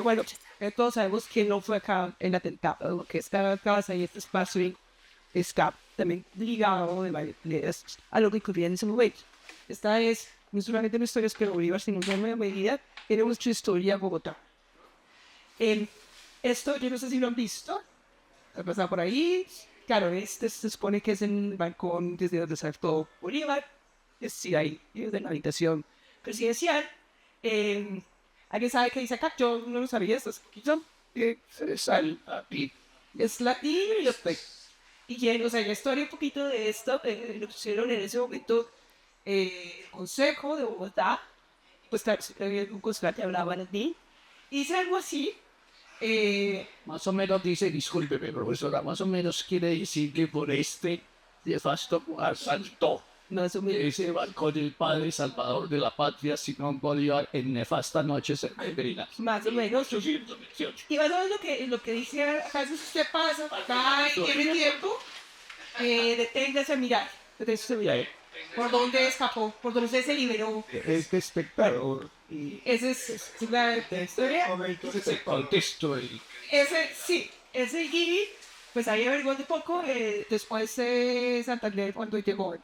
Bueno, todos sabemos que no fue acá el atentado, que esta casa y este espacio está también ligado de varias maneras a lo que ocurría en ese momento. Esta es no solamente una historia de Bolívar, sino en buena medida tiene mucha historia en Bogotá. Esto yo no sé si lo han visto, ha pasado por ahí. Claro, este se supone que es en el balcón desde donde saltó Bolívar, es decir, ahí, desde la habitación presidencial. ¿Alguien sabe qué dice acá? Yo no lo sabía, esto es poquito. Es es latín y después. Y o sea, la historia un poquito de esto, lo que hicieron en ese momento, el Consejo de Bogotá, pues claro, siempre había un consular que hablaba latín, y dice algo así, más o menos dice, discúlpeme, profesora, más o menos quiere decir que por este nefasto asaltó. Más o menos. Ese balcón del padre salvador de la patria, Simón Bolívar, en nefasta noche septembrina. Más o menos. Y más o menos lo que dice, a veces usted pasa, acá y tiene tiempo, deténgase a mirar. Deténgase a mirar. ¿Por dónde escapó? ¿Por dónde usted se liberó? Este espectador. Y ese es la historia. Entonces el contexto. Ese, sí, ese y pues ahí averiguó de poco. Después Santander, cuando llegó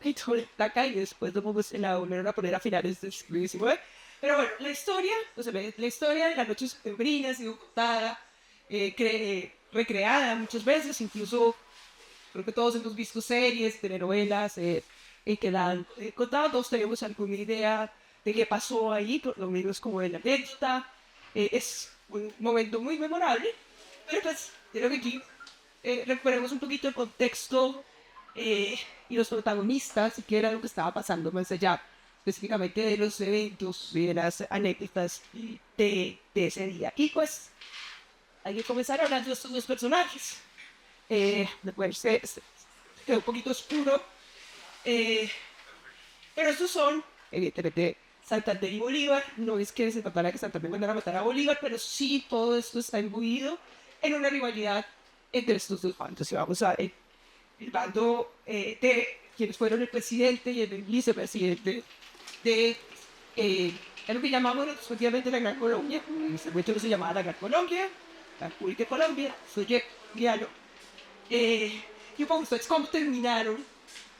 la calle, después la volvieron a poner a finales del siglo XIX. Pero bueno, la historia, o sea, la historia de las noches septembrinas ha sido contada, recreada muchas veces, incluso creo que todos hemos visto series, telenovelas, que dan contados, tenemos alguna idea de qué pasó ahí, por lo menos como de la anécdota. Es un momento muy memorable, pero pues creo que aquí recuperemos un poquito el contexto y los protagonistas y qué era lo que estaba pasando más allá, específicamente de los eventos, de las anécdotas de ese día. Y pues hay que comenzar hablando de estos dos personajes. Después quedó un poquito oscuro, eh, pero estos son, evidentemente, Santander y Bolívar. No es que se tratara de que Santander mandara a matar a Bolívar, pero sí todo esto está imbuido en una rivalidad entre estos dos bandos. Y vamos a ver el bando de quienes fueron el presidente y el vicepresidente de lo que llamamos respectivamente la Gran Colombia. En ese momento no se llamaba la Gran Colombia, la República de Colombia, soy Guialo. Y pues, ¿cómo terminaron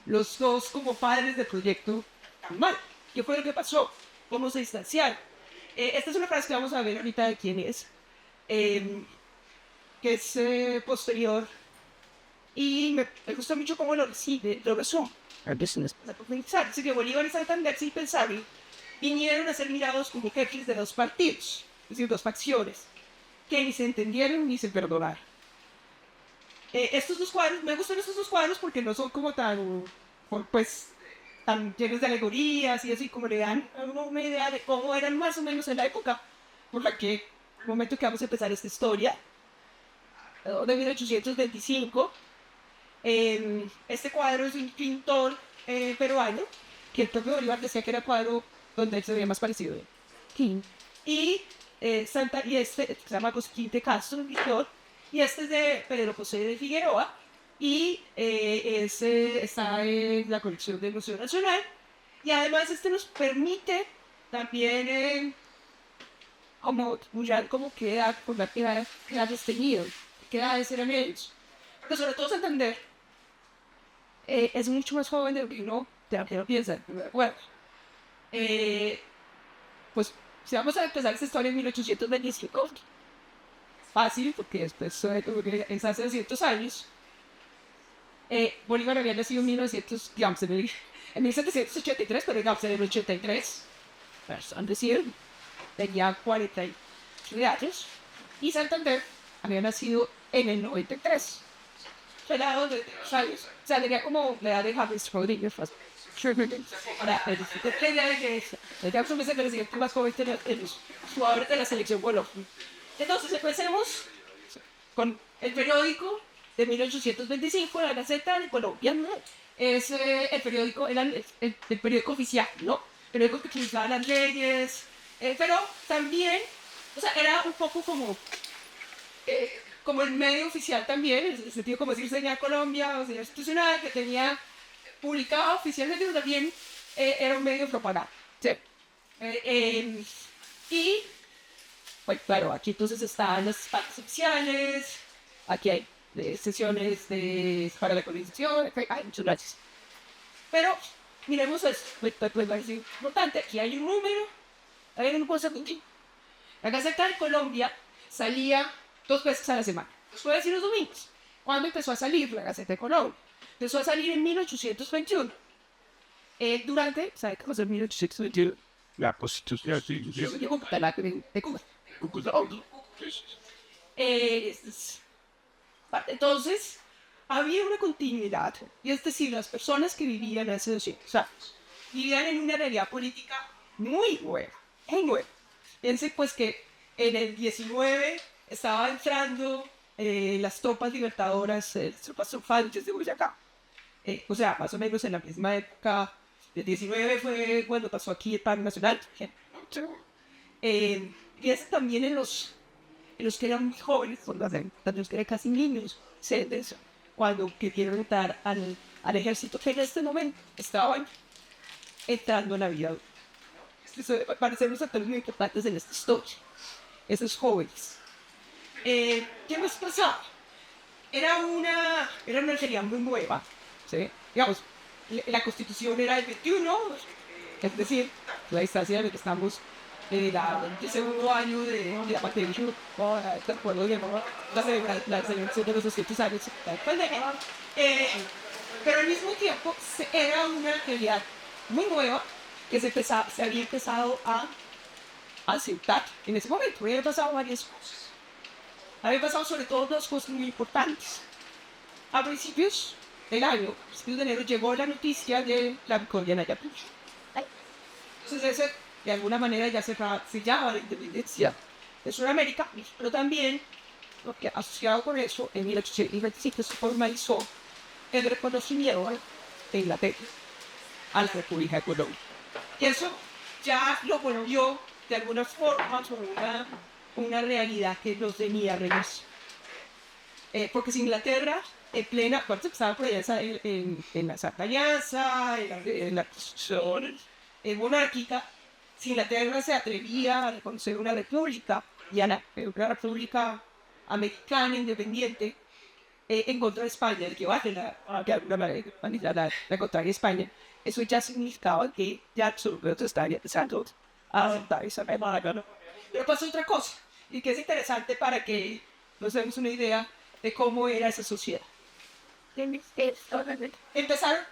los dos como padres del proyecto tan mal? ¿Qué fue lo que pasó? ¿Cómo se distanciaron? Esta es una frase que vamos a ver ahorita de quién es, que es posterior, y me gusta mucho cómo lo recibe, lo resume. Dice que Bolívar y Santander, sin pensarlo, vinieron a ser mirados como jefes de dos partidos, es decir, dos facciones, que ni se entendieron ni se perdonaron. Estos dos cuadros, me gustan estos dos cuadros porque no son como pues, tan llenos de alegorías y así como le dan una idea de cómo eran más o menos en la época por la que, el momento que vamos a empezar esta historia, de 1825. Este cuadro es un pintor peruano, que el propio Bolívar decía que era el cuadro donde él se veía más parecido. King. Y y este se llama Cosquín de Castro, el pintor, y este es de Pedro José de Figueroa, y está en la colección del Museo Nacional, y además este nos permite también como mirar cómo queda, con la edades tenido, qué edades eran ellos. Pero sobre todo Santander es mucho más joven de lo que uno piensa. Bueno, pues si vamos a empezar esta historia en 1825, fácil, porque después es hace 200 años. Bolívar había nacido en 1900, digamos, en 1783, pero digamos en el 83, es decir, tenía 43 años, y Santander había nacido en el 93. Pelado de 2 años. O sea, tenía como la edad de James Rodríguez. Ahora, ya son veces el presidente más joven de los jugadores de la selección Colombia. Entonces, empecemos con el periódico de 1825, la Gaceta de Colombia. Es el periódico, el periódico oficial, ¿no? El periódico que utilizaban las leyes, pero también, o sea, era un poco como el medio oficial también, en el sentido como decir señal Colombia o señal institucional, que tenía publicado oficialmente, pero también era un medio de propaganda. Sí. Y Pues claro, aquí entonces están las partes oficiales, aquí hay sesiones para la colonización, hay muchas gracias. Pero miremos esto, pues parece importante, aquí hay un número, hay una cosa aquí. La Gaceta de Colombia salía 2 veces a la semana, los jueves y los domingos. ¿Cuándo empezó a salir la Gaceta de Colombia? Empezó a salir en 1821. ¿Sabe qué pasó en 1821? La Constitución, sí, sí. Yo digo de Cuba. Entonces, había una continuidad, y es decir, las personas que vivían hace 200 años vivían en una realidad política muy nueva, muy nueva. Piense pues que en el 19 estaba entrando las tropas libertadoras, las tropas triunfantes de Boyacá. O sea, más o menos en la misma época. El 19 fue cuando pasó aquí el paro nacional, por ejemplo. Piensa también en los que eran muy jóvenes, los que eran casi niños, sedes, cuando querían entrar al ejército, que en este momento estaban entrando en la vida. Eso van a ser los actores muy importantes en esta historia, esos jóvenes. ¿Qué nos pasaba? Era una realidad muy nueva, ¿sí? Digamos, la Constitución era del 21, es decir, la distancia en la que estamos el segundo año de la pandemia, te acuerdo de la celebración de los 200 años de la pandemia, pero al mismo tiempo era una realidad muy nueva que se había empezado a aceptar en ese momento. Había pasado varias cosas. Había pasado sobre todo dos cosas muy importantes. A principios del año, principios de enero, llegó la noticia de la victoria en Ayacucho. Entonces, ese, de alguna manera, ya se sellaba la independencia de Sudamérica, pero también, lo que asociado con eso, en 1825 se formalizó el reconocimiento de Inglaterra a la República de Colombia. Y eso ya lo volvió, de alguna forma, sobre una realidad que nos tenía reyes. Porque si Inglaterra, en plena, cuando estaba por allá en la Santa Alianza, en la Constitución monárquica, si Inglaterra se atrevía a reconocer una república, una república americana independiente, en contra de España, el que va a de alguna manera la contraria a España, eso ya significaba que ya absolutamente estaría empezando a aceptar esa medalla, ¿no? Pero pasó otra cosa, y que es interesante para que nos demos una idea de cómo era esa sociedad. Empezaron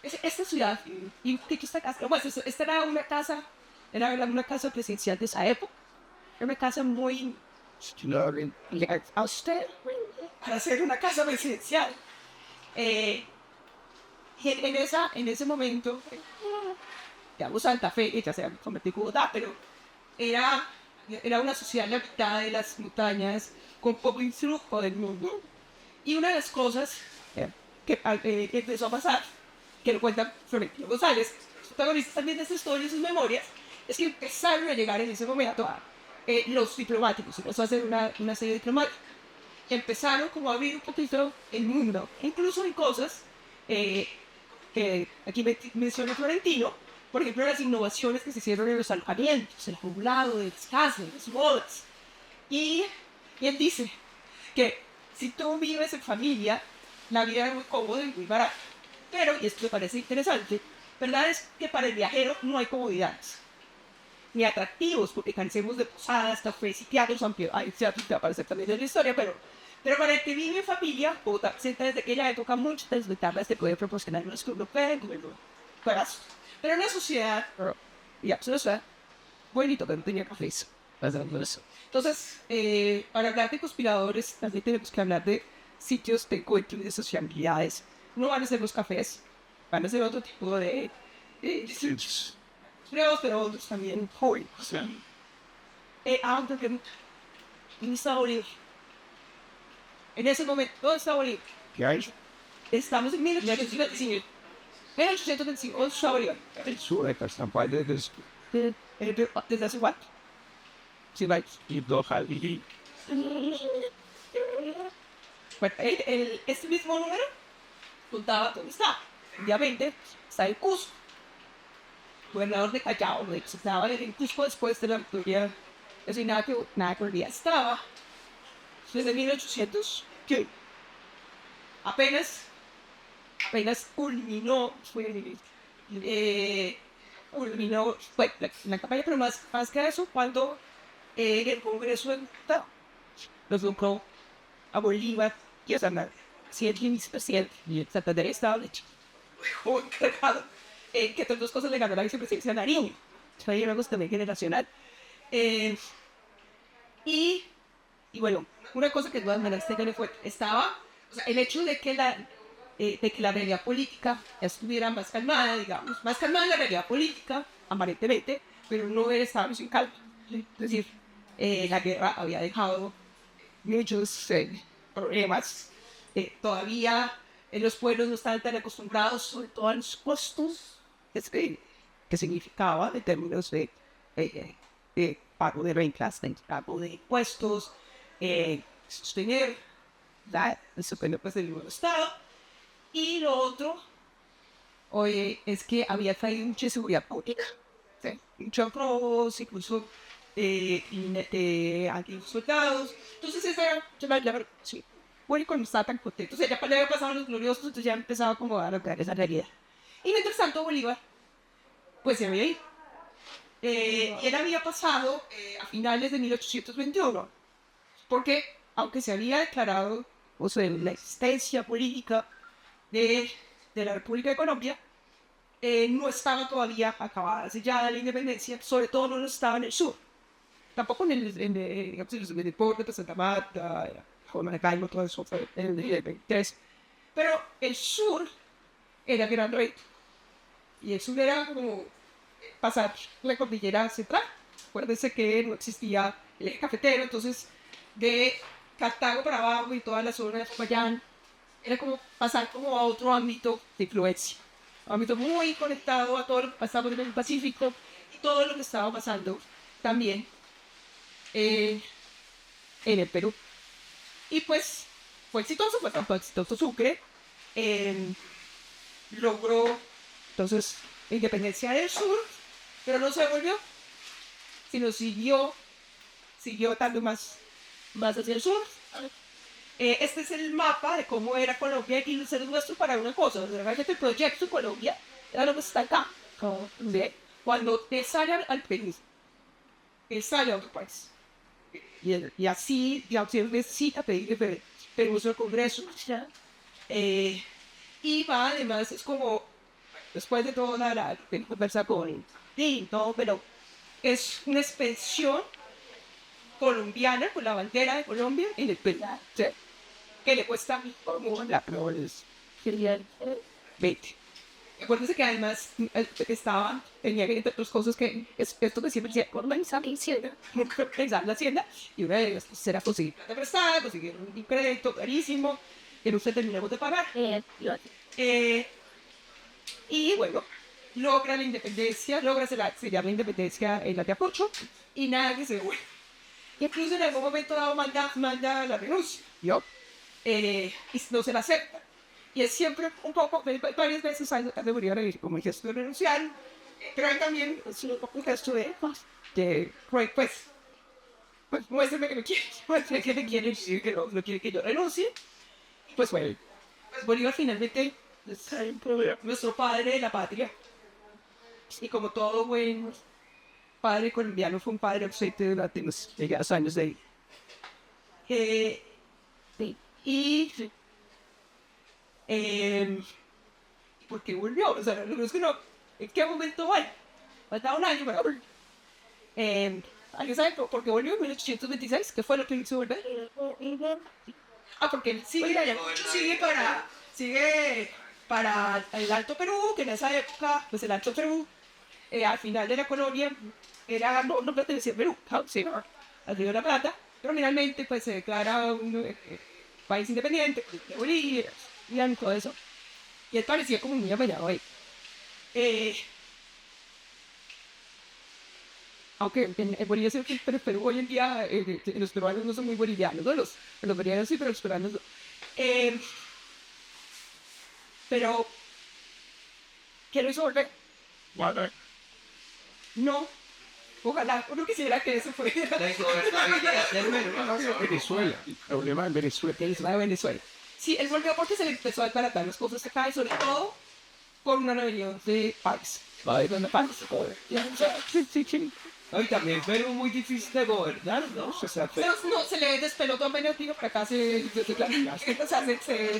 esta ciudad, y esta casa, bueno, esta era una casa presidencial de esa época, era una casa muy austera para hacer una casa presidencial. Y en ese momento, digamos, Santa Fe, ya se ha convertido en Bogotá, pero era una sociedad habitada de las montañas con poco influjo del mundo. Y una de las cosas que empezó a pasar, que lo cuenta Florentino González, protagonista también de esta historia y sus memorias, es que empezaron a llegar en ese momento los diplomáticos, empezó a hacer una serie diplomática. Empezaron como a abrir un poquito el mundo, incluso en cosas que aquí menciona Florentino, por ejemplo, las innovaciones que se hicieron en los alojamientos, el poblado de las casas, de las bodas. Y él dice que si tú vives en familia, la vida es muy cómoda y muy barata. Pero, y esto me parece interesante, verdad es que para el viajero no hay comodidades ni atractivos, porque carecemos de posadas, cafés y teatros, aunque hay teatros que aparecen también en la historia, pero para el que vive en familia, Bogotá presenta desde aquella época muchas desventajas que puede proporcionar unos que uno puede pero una sociedad, y absoluta, bonito, que no tenía cafés. Entonces, para hablar de conspiradores, también tenemos que hablar de sitios de encuentro y de sociabilidades. No van a ser los cafés, van a ser otro tipo de sitios. Pero otros también jóvenes. Aunque en esta Bolivia, en ese momento, ¿dónde está Bolivia? ¿Qué hay? Estamos en 1825. 1825, ¿dónde está Bolivia? El sur de Castampal de ¿Desde hace cuánto? sí, y dos y Bueno, este mismo número contaba dónde está. Obviamente, está en Cusco. Gobernador de Callao, estaba en Cusco después de la victoria Es decir, nada que olvidar. Estaba desde 1800, que apenas culminó, fue la campaña, pero más que eso, cuando el Congreso de Diputados los nombró a Bolívar y a Santander, presidente y vicepresidente, y Santander estaba de hecho muy encargado, que todas dos cosas le ganó la vicepresidencia a Nariño. Fue una cosa también generacional. Eh, y, y bueno, una cosa que de todas maneras fue, estaba, o sea, el hecho de que la realidad política estuviera más calmada, digamos, más calmada la realidad política, aparentemente, pero no estábamos sin calma. Es decir, la guerra había dejado muchos problemas. Todavía los pueblos no estaban tan acostumbrados, sobre todo a los costos que significaba en términos de pago de rentas, de pago de impuestos, sostener el sostenimiento pues, del nuevo Estado. Y lo otro, oye, es que había traído mucha seguridad pública, ¿sí? Muchos robos, incluso de soldados. Entonces, esa era, sí. Bueno, y cuando estaba tan contento, o sea, ya le había pasado los gloriosos, entonces ya empezaba como a lograr esa realidad. Y mientras tanto, Bolívar, pues se había ido. Y él había pasado a finales de 1821, porque aunque se había declarado, o sea, la existencia política de, de la República de Colombia, no estaba todavía acabada, sellada la independencia, sobre todo no lo estaba en el sur, tampoco digamos, en el deporte de Santa Marta, Maracaibo, todo eso fue en el 23, pero el sur era gran reto, y el sur era como pasar la cordillera central. Acuérdense que no existía el eje cafetero, entonces de Cartago para abajo y toda la zona de Popayán era como pasar como a otro ámbito de influencia, un ámbito muy conectado a todo lo que pasaba en el Pacífico y todo lo que estaba pasando también en el Perú. Y pues fue exitoso, fue tanto exitoso Sucre, eh, logró entonces la independencia del sur, pero no se devolvió, sino siguió dando más hacia el sur. Este es el mapa de cómo era Colombia y se los muestro para una cosa. Realmente el proyecto de Colombia era lo que está acá. ¿Sí? Cuando te salen al Perú, te sale a otro país. Y así, digamos, si necesita pedir permiso al Congreso. Y va, además, es como, después de todo, conversar con sí, no, pero es una expresión colombiana con la bandera de Colombia en el Perú. ¿Sí? Que le cuesta como la flores. Genial. 20. Acuérdense que además tenía que entre otras cosas que esto que siempre decía, organizar la hacienda, y una de ellas será conseguir plata prestada, conseguir un crédito carísimo, que no se terminamos de pagar. Y bueno, logra la independencia, se llama independencia en la de Apocho, y nada que se vuelve. Incluso en algún momento dado manda la renuncia. ¿Yo? Y no se la acepta. Y es siempre un poco, varias veces hay debería como el gesto de renunciar, pero hay también un gesto pues muéstrame que me quiere, muéstrame que me quiere decir que no quiere que yo renuncie. Pues bueno, pues Bolívar finalmente es nuestro padre de la patria. Y como todo buen padre colombiano, fue un padre ausente durante los llegados años de ahí. Y porque volvió, o sea, no es que no, ¿en qué momento va? Falta un año para volver. ¿Alguien sabe por qué volvió en 1826? ¿Qué fue lo que hizo volver? Porque él sigue para el Alto Perú, que en esa época, pues el Alto Perú, al final de la colonia, no pertenecía a Perú, sino al Río de la Plata, pero finalmente pues se declara un país independiente, de Bolivia, y todo eso. Y él parecía como muy apoyado ahí. Aunque en Bolivia sí, pero Perú hoy en día los peruanos no son muy bolivianos, ¿no? Los bolivianos sí, pero los peruanos no. Pero, ¿qué lo hizo volver? No, Ojalá, uno quisiera que eso fuera la gobernabilidad del Venezuela. Venezuela. El problema en Venezuela. De Venezuela. Sí, él volvió porque se le empezó a desbaratar las cosas acá y sobre todo por una rebelión de País. ¿De País? Sí, sí, sí. Ay, también fue muy difícil de gobernar, ¿no? O sea, fue... Pero no, se le despelotó a Benedicto, pero acá se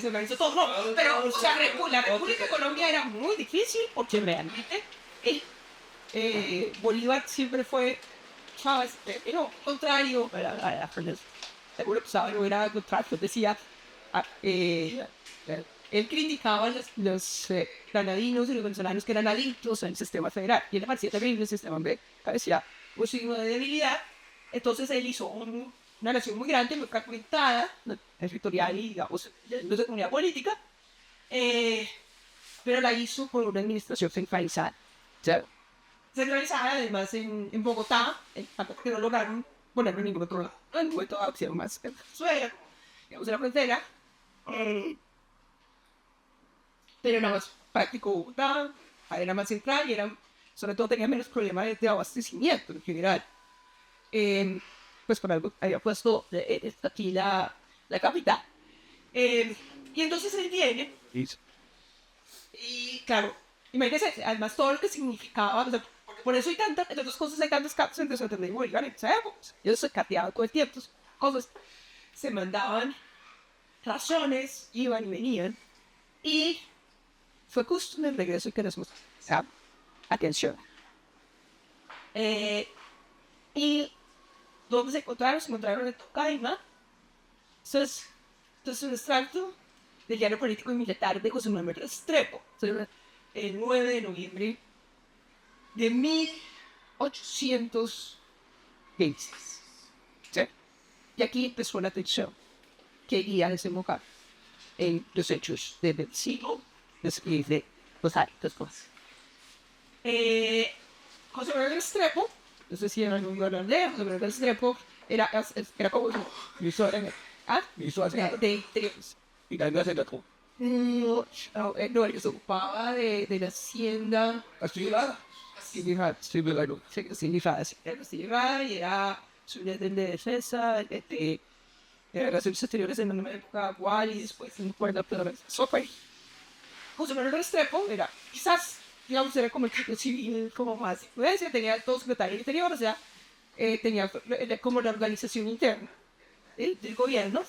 organizó todo. No, pero, o sea, la República de Colombia era muy difícil porque realmente Bolívar siempre fue, ¿sabes? Pero contrario a la seguro que saben, no era contrario, decía, ah, él criticaba a los granadinos y los venezolanos que eran adictos al sistema federal, y él le parecía terrible el sistema, decía, un signo de debilidad. Entonces él hizo una nación muy grande, muy fragmentada, territorial y, digamos, no de comunidad política, pero la hizo por una administración centralizada. Centralizada además en Bogotá, que no lograron ponerlo en ningún otro lado. En un momento opción más en Venezuela, digamos, en la frontera, pero era más práctico Bogotá, era más central y era, sobre todo tenía menos problemas de abastecimiento en general. Pues por algo había puesto aquí la capital. Y entonces él viene, y claro, imagínense, además todo lo que significaba, o sea, por eso hay tantas, entre otras cosas hay tantos casos entre Santander y Bolívar en esa época. Ellos se cateaban todo el tiempo, cosas, se mandaban razones, iban y venían, y fue justo en el regreso que nos mostramos. Atención. Y ¿dónde se encontraron? Se encontraron en Tocaima. Entonces un extracto del diario político y militar de José Manuel Restrepo, el 9 de noviembre de 1815. ¿Sí? Y aquí empezó la tensión que guía a desembocar en los hechos del siglo, describe los actos cosas. José Manuel Restrepo, no sé si era un holandés, José Manuel Restrepo era como de Y la de la tro. no, él se ocupaba de la hacienda. Así era. Sí, me la digo. Significaba y era su de defensa, de relaciones exteriores en la época Wall y después en cuerda, pero eso fue. José Manuel Restrepo era, quizás, digamos, era como el civil, como más influencia, tenía dos secretarios de interior, o sea, tenía como la organización interna del gobierno,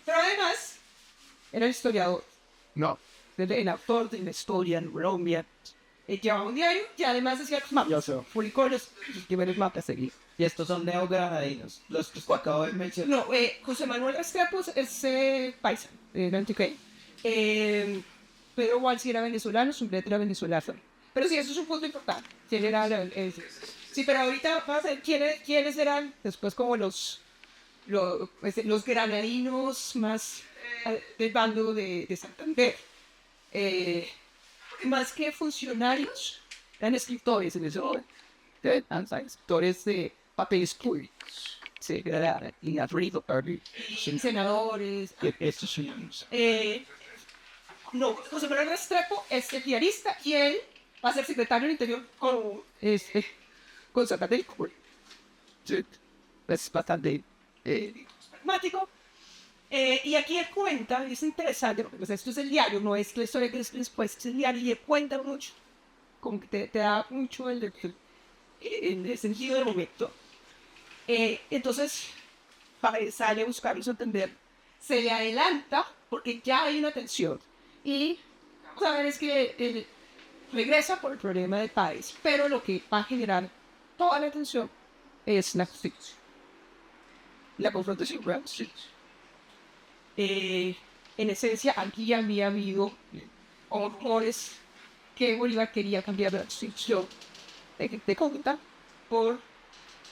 pero además era historiador, No. el autor de la historia en Colombia, llevaba un diario y además hacía los mapas, Ya sé. publicó los primeros mapas aquí. Y estos son neogranadinos, los que acabo de mencionar. No, José Manuel Restrepo es paisa, de Antioquia. Pedro Juan sí era venezolano, su letra era venezolano. Pero sí, eso es un punto importante. ¿Quién era sí, pero ahorita vamos a ver quiénes eran después como los granadinos más del bando de Santander. Más que funcionarios, eran escritores en eso. Escritores de papeles públicos. Sí, y arriba, senadores. Estos señores. No, José Manuel Restrepo es el diarista y él va a ser secretario del Interior con Santander. Sí, es bastante pragmático. Y aquí él cuenta, y es interesante, porque pues, esto es el diario, no es la historia que es después, es el diario, y él cuenta mucho, como que te da mucho el sentido del momento. Entonces, sale a buscarlo Santander, se le adelanta, porque ya hay una tensión, y vamos a ver es que él regresa por el problema del país, pero lo que va a generar toda la tensión es la justicia, la confrontación con la justicia. En esencia, aquí ya había habido rumores que Bolívar quería cambiar la constitución de Cúcuta por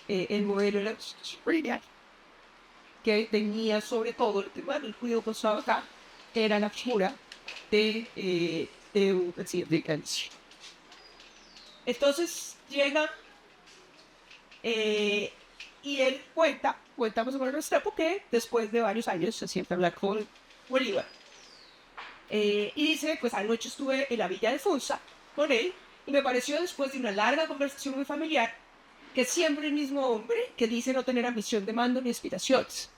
el modelo de la constitución que tenía sobre todo el tema del judío pasado acá, era la figura de un presidente de Galicia. Entonces llega y él cuentamos con el Restrepo que después de varios años se siente a hablar con Bolívar. Y dice, pues anoche estuve en la villa de Funza con él y me pareció después de una larga conversación muy familiar que es siempre el mismo hombre que dice no tener ambición de mando ni aspiraciones,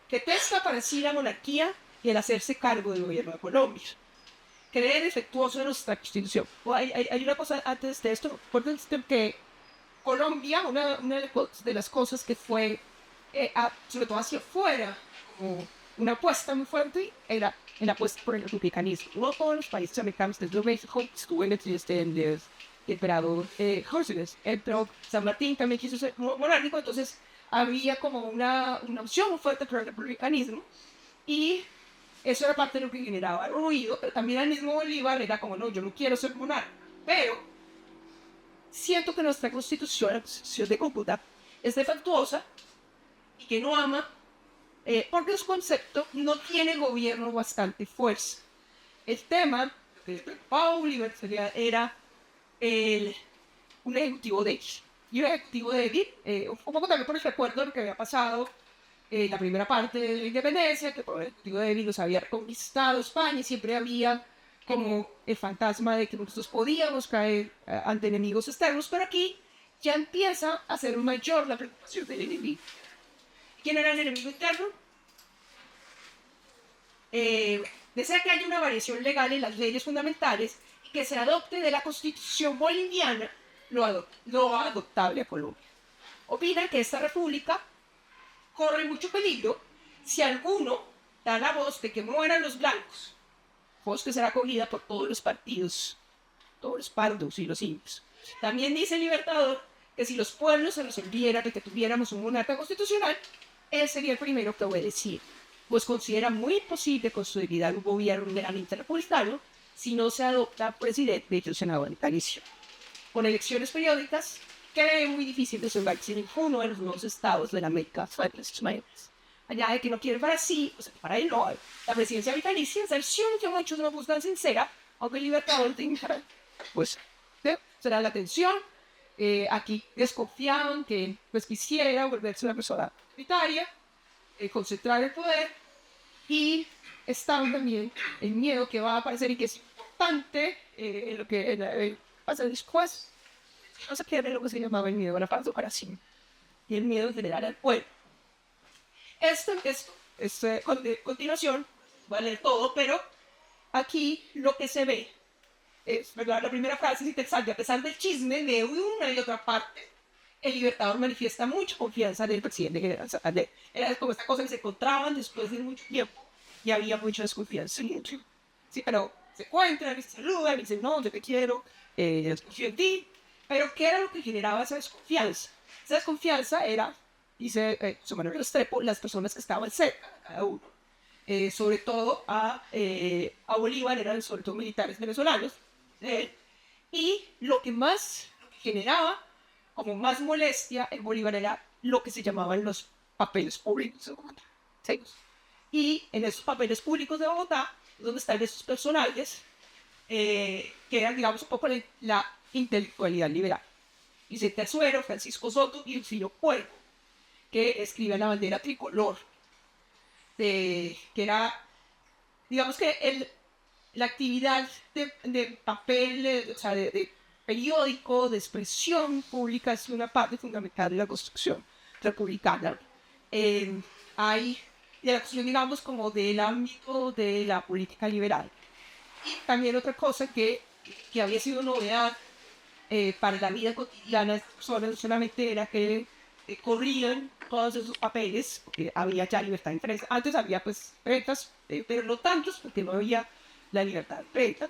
que testa para sí la monarquía y el hacerse cargo del gobierno de Colombia, cree defectuoso en nuestra constitución. Hay una cosa antes de esto, acuérdense que Colombia, una de las cosas que fue, sobre todo hacia afuera, como una apuesta muy fuerte, era la apuesta por el republicanismo. No todos los países americanos desde México estuvieron en el emperador Jorge, pero San Martín también quiso ser monárquico, entonces había como una opción muy fuerte por el republicanismo, y eso era parte de lo que generaba ruido, pero también el mismo Bolívar era como, no, yo no quiero ser monarca, pero siento que nuestra constitución, la constitución de Cúcuta, es defectuosa y que no ama, porque su concepto no tiene gobierno bastante fuerza. El tema que preocupaba a Bolívar era un ejecutivo débil. Y un ejecutivo débil, un poco también por el recuerdo de lo que había pasado en la primera parte de la independencia, que por el ejecutivo débil los había conquistado España y siempre había como el fantasma de que nosotros podíamos caer ante enemigos externos, pero aquí ya empieza a ser mayor la preocupación del enemigo. ¿Quién era el enemigo interno? Desea que haya una variación legal en las leyes fundamentales y que se adopte de la Constitución boliviana lo adoptable a Colombia. Opina que esta república corre mucho peligro si alguno da la voz de que mueran los blancos, voz que será acogida por todos los partidos, todos los pardos y los indios. También dice el Libertador que si los pueblos se resolvieran de que tuviéramos un monarca constitucional, él sería el primero que obedeciera, pues considera muy imposible consolidar un gobierno meramente republicano si no se adopta presidente y senado vitalicio. Con elecciones periódicas, cree muy difícil desembarcar en uno de los nuevos estados de la América Mayores. Allá de que no quiere para sí, o sea, para él no. La presidencia vitalicia es la versión que muchos no buscan sincera, aunque el Libertador tenga, pues, será la atención. Aquí desconfiaban que pues quisiera volverse una persona autoritaria, concentrar el poder, y estaban también el miedo que va a aparecer y que es importante lo que pasa después. No se pierde lo que se llamaba el miedo a la paz para sí, y el miedo en general al pueblo. Esto es continuación, voy a leer todo, pero aquí lo que se ve es, ¿verdad? La primera frase es interesante: a pesar del chisme de una y otra parte, el Libertador manifiesta mucha confianza en el presidente general. O sea, era como esta cosa que se encontraban después de mucho tiempo y había mucha desconfianza. Sí, pero se encuentran y se saludan y dicen, no, yo te quiero, confío en ti. Pero ¿qué era lo que generaba esa desconfianza? Esa desconfianza era, dice su Manuel Restrepo, las personas que estaban cerca de cada uno. Sobre todo a Bolívar eran sobre todo militares venezolanos. Y lo que más generaba como más molestia en Bolívar era lo que se llamaban los papeles públicos de Bogotá. ¿Sí? Y en esos papeles públicos de Bogotá, donde están esos personajes, que eran, digamos, un poco la intelectualidad liberal. Vicente Azuero, Francisco Soto y Lucilio Pueblo, que escriben la bandera tricolor, que era, digamos que la actividad de papel, o sea, de periódico, de expresión pública, es una parte fundamental de la construcción republicana. Hay de la construcción, digamos, como del ámbito de la política liberal. Y también otra cosa que había sido novedad para la vida cotidiana de las personas, no solamente era que corrían todos esos papeles, porque había ya libertad de prensa. Antes había pues prentas, pero no tantos, porque no había la libertad de prensa.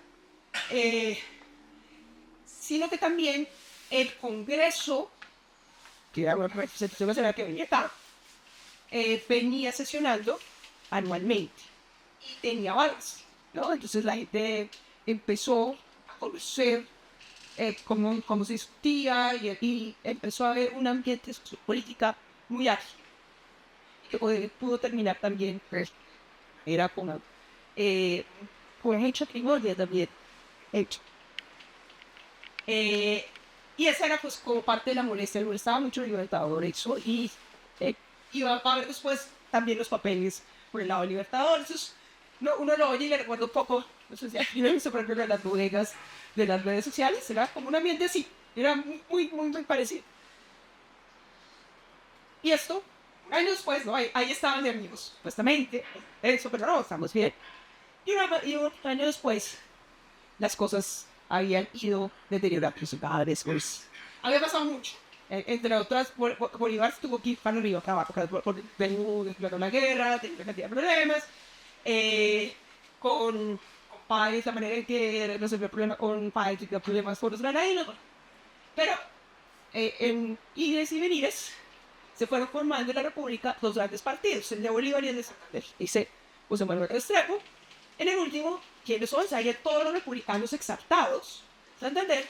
Sino que también el Congreso, que era una representación nacional que venía acá, venía sesionando anualmente y tenía balas, ¿no? Entonces la gente empezó a conocer cómo se discutía, y empezó a haber un ambiente sociopolítica muy ágil, que pudo terminar también, pues, era con hecho primordia también, hecho. Y esa era pues como parte de la molestia, no estaba mucho Libertador eso, y iba a haber después también los papeles por el lado de Libertador. Entonces uno lo oye y le recuerdo un poco, no sé si aquí lo he visto, por ejemplo, en las bodegas de las redes sociales, era como un ambiente así, era muy, muy, muy parecido. Y esto, años después, ¿no? Ahí estaban de amigos, supuestamente. Eso, pero no, estamos bien. Y un año después, las cosas habían ido deteriorándose cada vez más. Había pasado mucho. Entre otras, Bolívar tuvo que ir para arriba, para abajo, por Perú declaró la guerra, tenía una cantidad de problemas. Con Páez, la manera en que resolvió el problema con Páez, tenía problemas con los granadinos. Pero en ires y venires se fueron formando en la República dos grandes partidos, el de Bolívar y el de Santander. Dice José Manuel Restrepo. En el último, quienes son, salían todos los republicanos exaltados, Santander,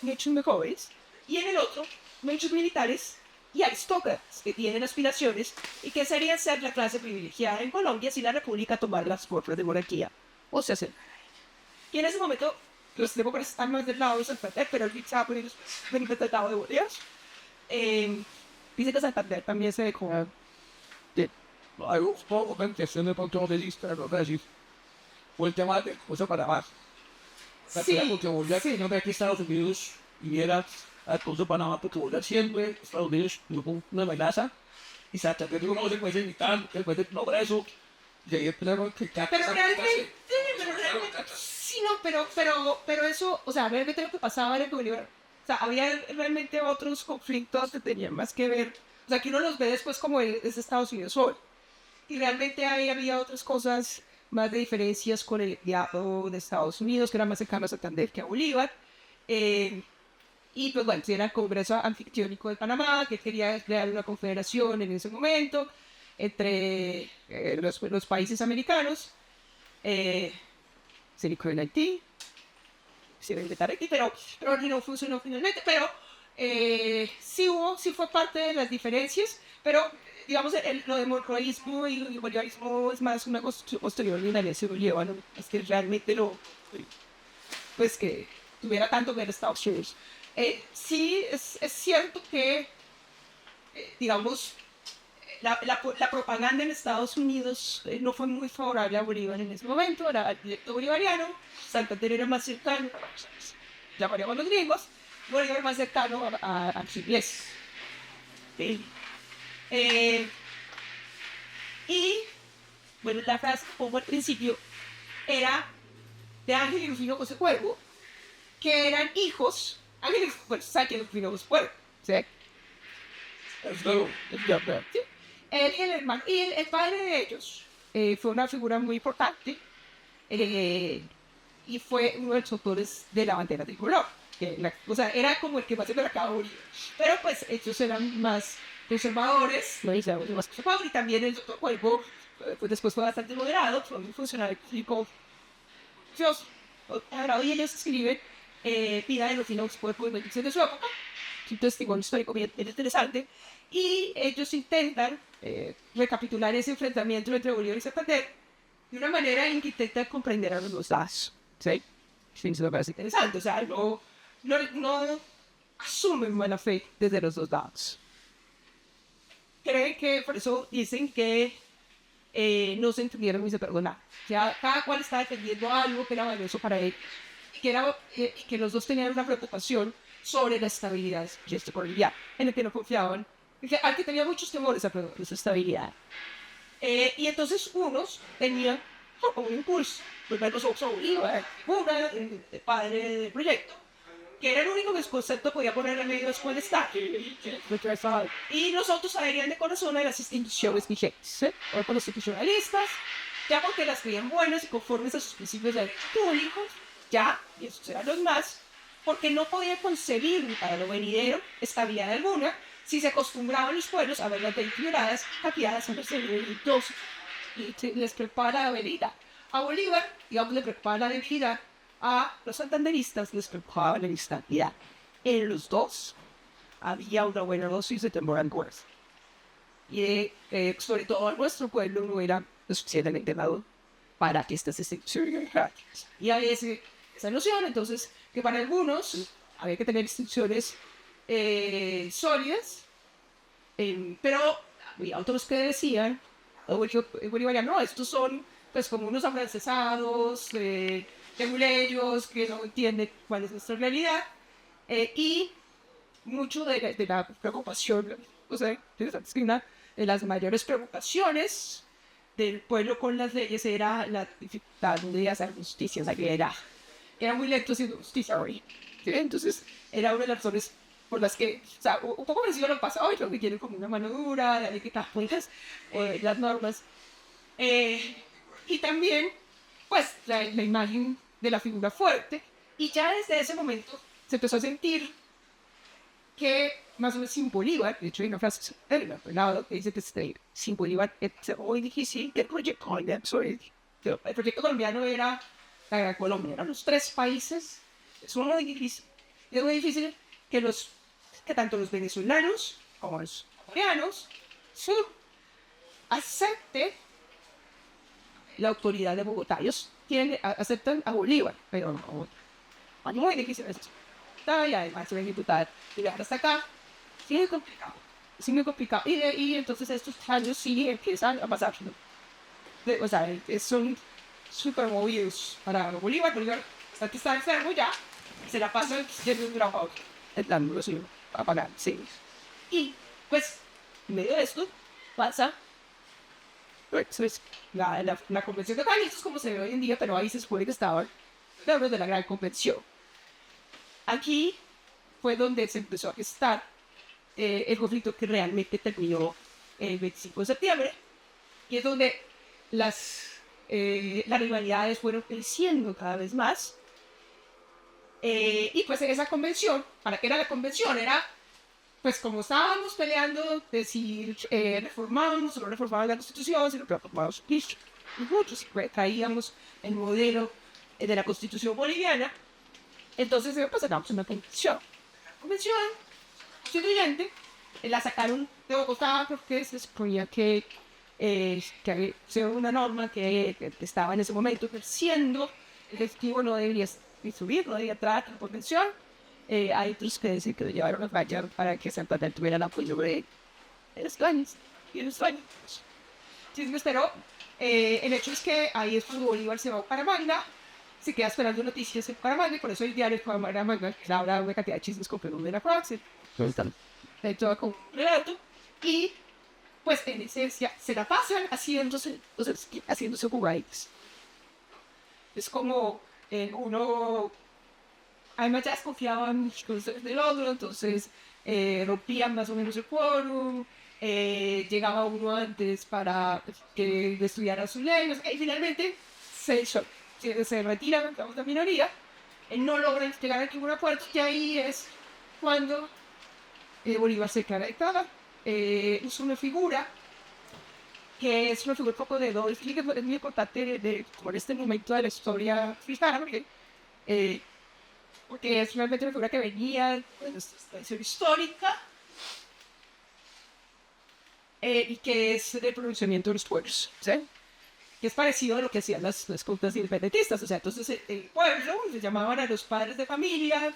muchos de jóvenes, y en el otro, muchos militares y aristócratas que tienen aspiraciones y que serían ser la clase privilegiada en Colombia si la República tomara las formas de monarquía. O sea, y en ese momento, los demócratas están más del lado de Santander, pero el Pizarro del lado de Bolívar. Dice que Santander también se dejó Det. Hay un poco de cuestión de punto de vista, ¿no? Es decir, fue el tema de cosa para más. Sí, Porque volver sí. no ve aquí Estados Unidos y viera a todo Panamá, porque volver siempre Estados Unidos tuvo una amenaza y Santander no se puede evitar, después de lograr eso, y ahí esperaron que ya Pero realmente, sí, no, pero eso, o sea, realmente lo que pasaba era que Bolívar, o sea, había realmente otros conflictos que tenían más que ver, o sea, que uno los ve después como es Estados Unidos hoy, y realmente ahí había otras cosas más de diferencias con el aliado de Estados Unidos, que era más cercano a Santander que a Bolívar, y pues bueno, si era el Congreso Anfictiónico de Panamá, que quería crear una confederación en ese momento entre los países americanos. Se liquidó en Haití, se iba a inventar Haití, pero no funcionó finalmente. Pero sí fue parte de las diferencias, pero digamos, lo de monroísmo y el bolivarismo es más una construcción posterior de la alianza boliviana, es que realmente pues que tuviera tanto que ver Estados Unidos. Sí, es cierto que, digamos, la propaganda en Estados Unidos no fue muy favorable a Bolívar en ese momento, era el directo bolivariano, Santander era más cercano, llamaríamos los griegos, Bolívar más cercano a los ingleses. Sí. Y, bueno, la frase como al principio era de Ángel y Rufino José Cuervo, que eran hijos, Ángel y Sánchez Rufino José Cuervo, ¿sí? Claro, ya, ya. ¿Sí? Él y el hermano, y el padre de ellos fue una figura muy importante y fue uno de los autores de la bandera tricolor. O sea, era como el que más se marcaba Bolívar. Pero pues ellos eran más conservadores, lo hice más conservador, y también el doctor Cuervo pues después fue bastante moderado, fue un funcionario público. Dios, ahora hoy ellos escriben vida de los finos cuerpos de de su época, un testimonio histórico bien interesante, y ellos intentan recapitular ese enfrentamiento entre Bolívar y Santander de una manera en que intentan comprender a los dos lados. ¿Sí? Sí, eso me parece interesante. O sea, no asumen buena fe desde los dos lados. Creen que, por eso dicen que no se entendieron ni se perdonaron. Ya cada cual estaba defendiendo algo que era valioso para él, que los dos tenían una preocupación sobre la estabilidad de este colombiano, en el que no confiaban, al que tenía muchos temores a esa estabilidad. Y entonces unos tenían un impulso, volver los ojos a Bolívar, el padre del proyecto, que era el único que su concepto podía poner en medio de su Estado. Y los otros adherían de corazón a las instituciones vigentes, o con los institucionalistas, ya porque las creían buenas y conformes a sus principios de derecho público, ya, y esos eran los más, porque no podían concebir para lo venidero estabilidad alguna si se acostumbraban los pueblos a verlas deterioradas, capeadas en los delitos, y les prepara la debilidad. A Bolívar, digamos, le prepara la debilidad. A los santanderistas les prepara la estabilidad. En los dos había una buena dosis de temor al fuerza. Y sobre todo a nuestro pueblo no era lo suficientemente maduro para que estas instituciones. Y había esa noción, entonces, que para algunos había que tener instituciones sólidas, pero había otros que decían, bolivariano, no, estos son pues como unos afrancesados, leguleyos, que no entienden cuál es nuestra realidad, y mucho de la preocupación o sea, interesante, es que una de las mayores preocupaciones del pueblo con las leyes era la dificultad de hacer justicia, o sea, que era muy lento haciendo justicia, güey. ¿Sí? Entonces, era una de las razones por las que, o sea, un poco parecido a lo pasado, y creo que quieren como una mano dura, de que cuentas, las normas. Y también, pues, la imagen de la figura fuerte. Y ya desde ese momento se empezó a sentir que más o menos sin Bolívar, de hecho hay una frase en el lado que dice que sin Bolívar es muy difícil que el proyecto colombiano, el proyecto colombiano era la Gran Colombia, eran los tres países, es muy difícil que tanto los venezolanos como los colombianos acepten la autoridad de Bogotá. Ellos aceptan a Bolívar, pero no, es muy difícil eso. Y además se ven diputar llegar hasta acá. Sí, es complicado. Sí, muy complicado. Y entonces estos años sí empiezan a pasar. ¿No? O sea, son súper movidos para Bolívar. Bolívar hasta que está enfermo ya. Se la pasa yendo de un lado a otro. Dándolo así a pagar. Sí. Y pues, en medio de esto, pasa pues, la convención de Cali. Esto es como se ve hoy en día, pero ahí se supone que estaban miembros de la gran convención. Aquí fue donde se empezó a gestar el conflicto que realmente terminó el 25 de septiembre, y es donde las rivalidades fueron creciendo cada vez más. Y pues en esa convención, ¿para qué era la convención? Era, pues como estábamos peleando, decir, reformábamos o no reformábamos la Constitución, si no reformábamos nosotros traíamos el modelo de la Constitución boliviana. Entonces pues sacamos una convención. La convención constituyente la sacaron de Bogotá porque se suponía que había sido una norma que estaba en ese momento ejerciendo. El Ejecutivo no debería subir, no debería entrar a la convención. Hay otros que dicen que lo llevaron a fallar para que Santander tuviera el apoyo de los dueños y los dueños. Sí, pero el hecho es que ahí es cuando Bolívar se va a Bucaramanga, se queda esperando noticias en Bucaramanga, y por eso el diario de Bucaramanga habla de una cantidad de chismes con Perú de la Croix. De todo con un relato, y pues en esencia se la pasan haciéndose jugadores. Es como uno, además ya desconfiaban muchos del otro, entonces rompían más o menos el quórum, llegaba uno antes para que estudiara sus leyes, y finalmente se retiran la minoría, no logran llegar a ningún acuerdo, y ahí es cuando Bolívar se declara dictador. Es una figura que es una figura un poco de doble filo, que es muy importante por este momento de la historia africana, porque es realmente una figura que venía de nuestra tradición histórica, y que es del pronunciamiento de los pueblos, ¿sí? Que es parecido a lo que hacían las cultas independentistas. O sea, entonces el pueblo se llamaban a los padres de familia,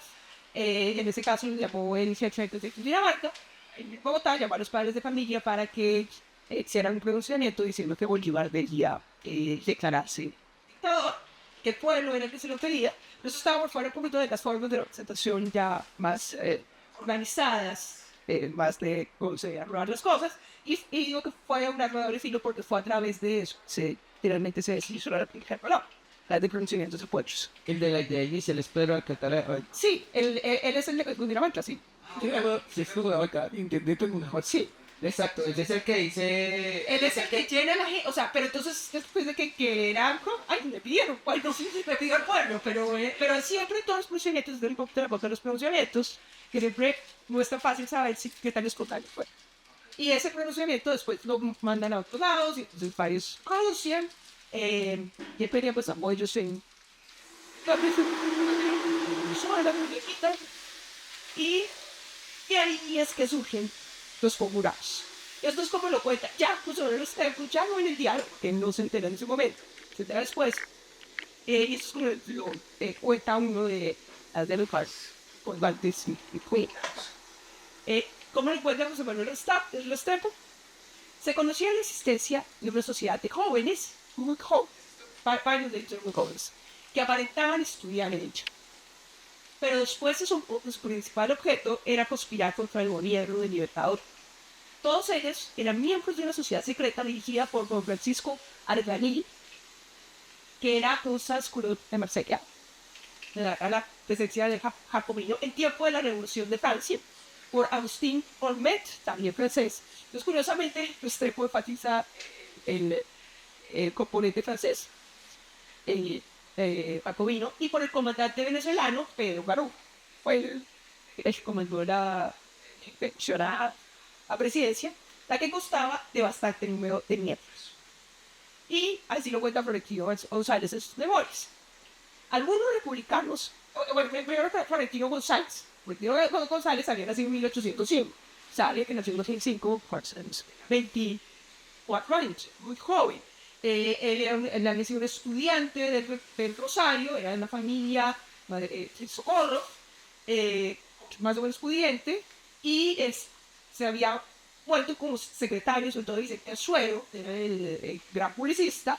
en ese caso lo llamó el G8 de Dinamarca, en Bogotá llamó a los padres de familia para que hicieran un pronunciamiento diciendo que Bolívar debía declararse dictador, que el pueblo era el que se lo pedía. Eso estaba por fuera un poquito de las formas de representación ya más organizadas, más de cómo se arruinar las cosas, y digo que fue un arma de doble filo porque fue a través de eso, finalmente se decidió la de pronunciamientos de pueblos. El de la idea y se les espera a Catalá. Sí, él es el de Cundinamarca, sí. Se estuvo acá, intendente en una. Sí. Exacto, ese es el que dice. Él es el que llena la gente, o sea, pero entonces después de que era, ay, le pidieron, no sé si le pidió al pueblo, pero siempre todos los pronunciamientos de los pronunciamientos, que siempre no es tan fácil saber qué tan espontáneo fue. Y ese pronunciamiento después lo mandan a otros lados, y entonces varios pronuncian, y pedían pues apoyos en y ahí es que surgen los conjurados. Esto es como lo cuenta ya, pues sobre los templos, ya no en el diálogo, que no se entera en ese momento, se entera después. Y esto es como lo cuenta uno de las de los con Valdes y Cuenas. ¿Cómo lo cuenta José Manuel Restrepo? Se conocía la existencia de una sociedad de jóvenes, muy jóvenes, varios de ellos muy jóvenes, que aparentaban estudiar en ella. Pero después su principal objeto era conspirar contra el gobierno del Libertador. Todos ellos eran miembros de una sociedad secreta dirigida por don Francisco Arganil, que era un Sansculotte de Marsella, a la presencia del jacobino en tiempo de la Revolución de Francia, por Agustín Olmet, también francés. Entonces, curiosamente, Restrepo enfatiza el componente francés, jacobino, y por el comandante venezolano, Pedro Garú. Fue el que comandó la mencionada a presidencia, la que constaba de bastante número de miembros. Y así lo cuenta Florentino González en sus memorias. Algunos republicanos, bueno, primero Florentino González. Florentino González había nacido en 1805. Sabe que nació en 2005, 24 años, muy joven. Él había sido un estudiante del Rosario, era de una familia de Socorro, más o menos pudiente, y se había vuelto como secretario, sobre todo dice que Azuero, era el gran publicista,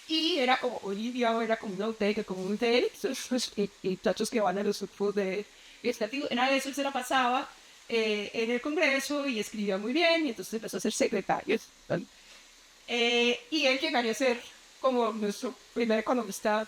y era como, hoy día era como una UTEC, como un hotel, y muchachos que van a los grupos de legislativo, en eso él se la pasaba en el Congreso y escribía muy bien, y entonces empezó a ser secretario. Y él llegaría a ser como nuestro primer economista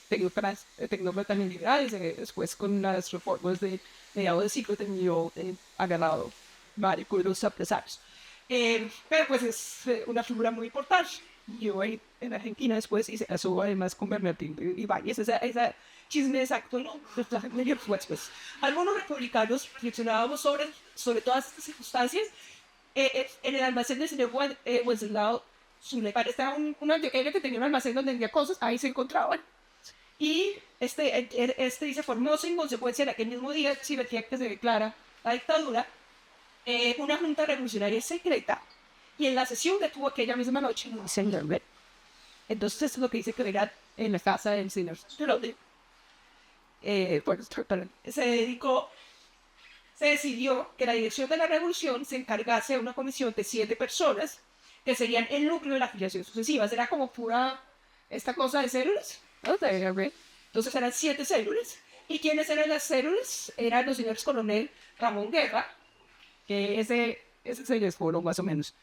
tecnócrata liberal, después con las reformas de mediados del siglo terminó agarrado varios con los empresarios. Pero pues es una figura muy importante. Yo en Argentina después y se casó además con Bernardino Ibáñez. Esa chisme exacto, ¿no? Pues, algunos republicanos reflexionábamos sobre todas estas circunstancias. En el almacén del señor Wenceslao Zuleta estaba una que tenía un almacén donde vendía cosas, ahí se encontraban. Y este dice, formóse en consecuencia de aquel mismo día, si veía que se declara la dictadura, una junta revolucionaria secreta, y en la sesión que tuvo aquella misma noche, entonces esto es lo que dice que era en la casa del señor Strode. Se decidió que la dirección de la revolución se encargase de una comisión de 7 personas, que serían el núcleo de la afiliación sucesiva. Era como pura esta cosa de células, ¿no? Entonces eran 7 células. ¿Y quiénes eran las células? Eran los señores coronel Ramón Guerra, que ese señor es foro más o menos,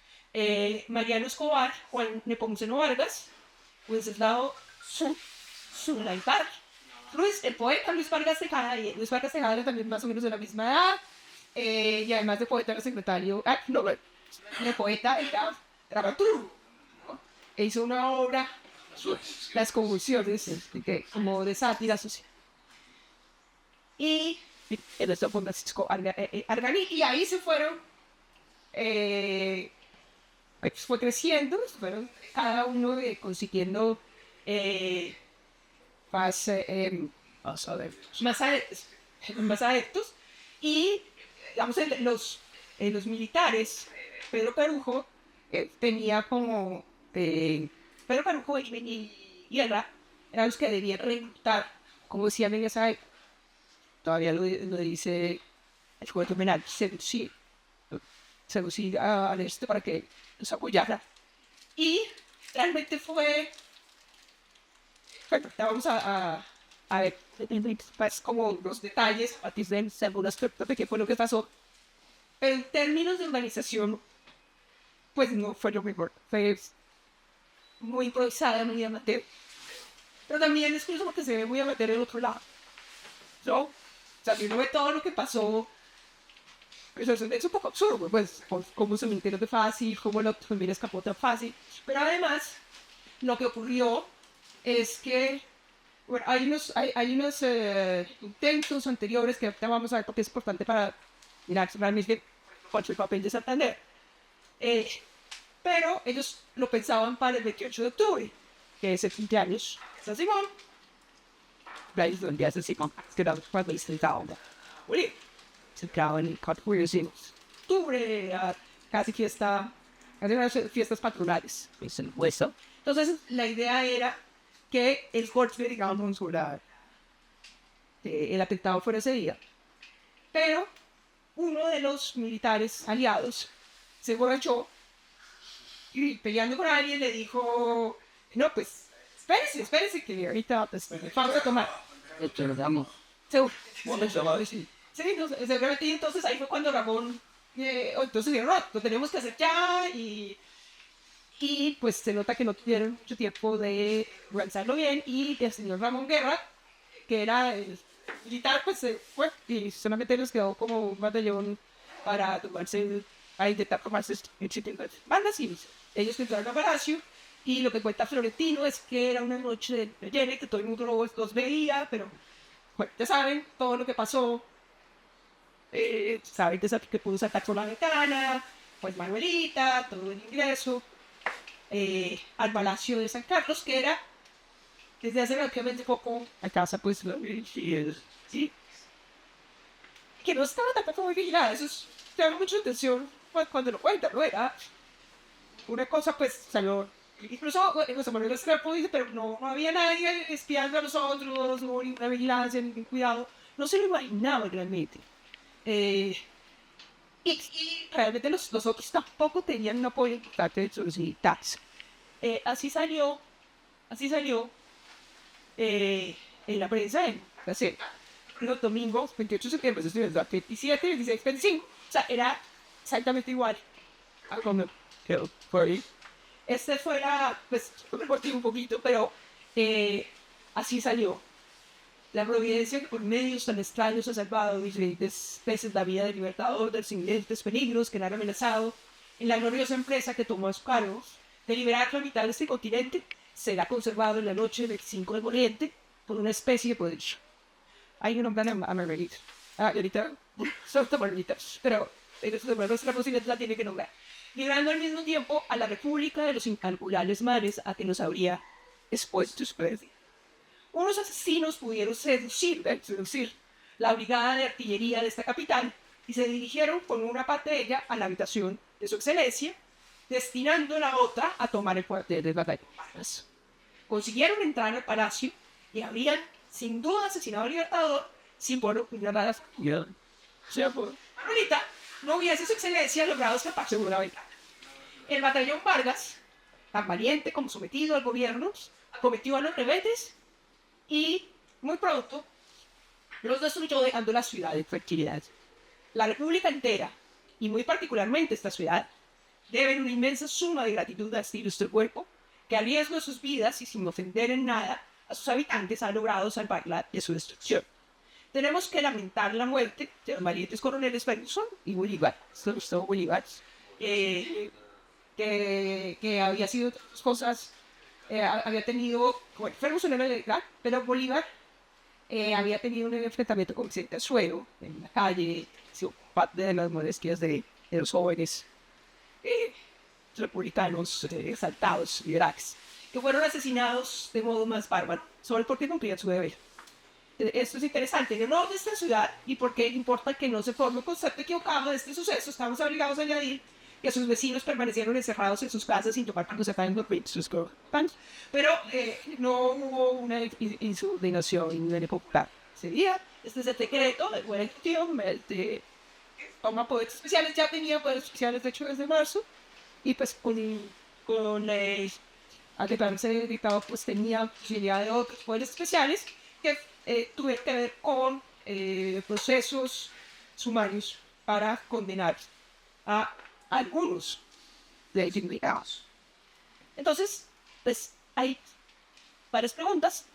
Mariano Escobar, Juan Nepomuceno Vargas, Wenceslao Zulaibar, el poeta Luis Vargas Tejada, y Luis Vargas Tejada era también más o menos de la misma edad, y además de poeta era secretario, de poeta era dramaturgo, e hizo una obra, Las convulsiones, como de sátira social. Y en esto fue Francisco Arganí, y ahí se fueron, fue creciendo, fueron cada uno consiguiendo más adeptos, y digamos, los militares, Pedro Carujo tenía como Pedro Carujo y Guerra eran los que debían reclutar, como decían en esa época, todavía lo dice el juez penal, seducir al este para que los apoyara. Y realmente fue, bueno, vamos a ver pues, como los detalles a partir de algunas aspectos de qué fue lo que pasó. Pero en términos de organización, pues no fue lo mejor. Fue muy improvisada, muy amateur. Pero también es curioso porque se ve muy amateur el otro lado, ¿no? O sea, si uno ve todo lo que pasó, pues es un poco absurdo, pues, cómo se mintieron de fácil, cómo la familia escapó tan fácil. Pero además, lo que ocurrió es que, bueno, hay unos intentos anteriores que ahorita vamos a ver porque es importante para mirar realmente cuál fue el papel de Santander. Pero ellos lo pensaban para el 28 de octubre, que es el cumpleaños de San Simón. Es San Simón, que era cuando se estaba morir. Se acaba en octubre, casi fiestas patronales. Entonces, la idea era que el golpe, digamos, el atentado fuera ese día. Pero uno de los militares aliados se borrachó y peleando con alguien le dijo, no, pues, espérese, que ahorita vamos a tomar. Sí, no, seguramente, y entonces ahí fue cuando Ramón, entonces dijeron, no, lo tenemos que hacer ya, y pues se nota que no tuvieron mucho tiempo de organizarlo bien, y el señor Ramón Guerra, que era el militar, pues se fue, y solamente les quedó como un batallón para tomarse, a intentar tomarse el sitio de bandas, y ellos entraron a Palacio, y lo que cuenta Florentino es que era una noche de llena, que todo el mundo los veía, pero bueno, ya saben todo lo que pasó, saben que pudo saltar por la ventana, pues Manuelita, todo el ingreso, al Palacio de San Carlos, que era desde hace relativamente poco la casa, pues, sí, que no estaba tampoco muy vigilada, eso es, llama mucho la atención cuando lo cuentan, ¿no? Era una cosa, pues, salió, incluso José Manuel Restrepo dice, pero no había nadie espiando a nosotros, no hubo ninguna vigilancia, ningún cuidado, no se lo imaginaba realmente. Y realmente los otros tampoco tenían un apoyo importante de sus militares. Así salió en la prensa, en la serie. Los domingos, 28 de septiembre, estoy viendo, 27, 26, 25. O sea, era exactamente igual a cuando quedó por ahí. Este fuera, pues, reporté un poquito, pero así salió. La providencia que por medios tan extraños ha salvado diferentes veces la vida del Libertador de los inminentes peligros que le han amenazado en la gloriosa empresa que tomó a su cargo de liberar la mitad de este continente, será conservado en la noche del 5 del Oriente por una especie de poder. Hay un nombre a Margarita. Y ahorita son Margaritas, pero nuestra posibilidad la tiene que nombrar. Librando al mismo tiempo a la República de los incalculables males a que nos habría expuesto su precio. Unos asesinos pudieron seducir la brigada de artillería de esta capital y se dirigieron con una parte de ella a la habitación de su excelencia, destinando la otra a tomar el cuartel del batallón. Consiguieron entrar al palacio y habrían, sin duda, asesinado al Libertador sin por puñaladas. Ahorita no hubiese su excelencia logrado escaparse de una ventana. El batallón Vargas, tan valiente como sometido al gobierno, cometió a los rebeldes y muy pronto los destruyó dejando la ciudad en tranquilidad. La república entera, y muy particularmente esta ciudad, deben una inmensa suma de gratitud a este ilustre cuerpo que a riesgo de sus vidas y sin ofender en nada a sus habitantes ha logrado salvarla de su destrucción. Tenemos que lamentar la muerte de los valientes coroneles Ferguson y Bolívar, que había sido otras cosas. Había tenido, bueno, Ferguson era legal, pero Bolívar había tenido un enfrentamiento con Vicente Azuero en la calle, parte de las molestias de los jóvenes republicanos exaltados, liberales, que fueron asesinados de modo más bárbaro, solo porque cumplían su deber. Esto es interesante. En honor de esta ciudad, y porque importa que no se forme un concepto equivocado de este suceso, estamos obligados a añadir que sus vecinos permanecieron encerrados en sus casas sin tomar cuando se acaban los sus pan. Pero no hubo una insubordinación en popular. Ese día, este es el decreto de buena gestión, toma poderes especiales, ya tenía poderes especiales de hecho desde marzo, y pues al declararse dictado, pues tenía posibilidad de otros poderes especiales que tuvieron que ver con procesos sumarios para condenar a algunos de ellos implicados. Entonces, pues hay varias preguntas.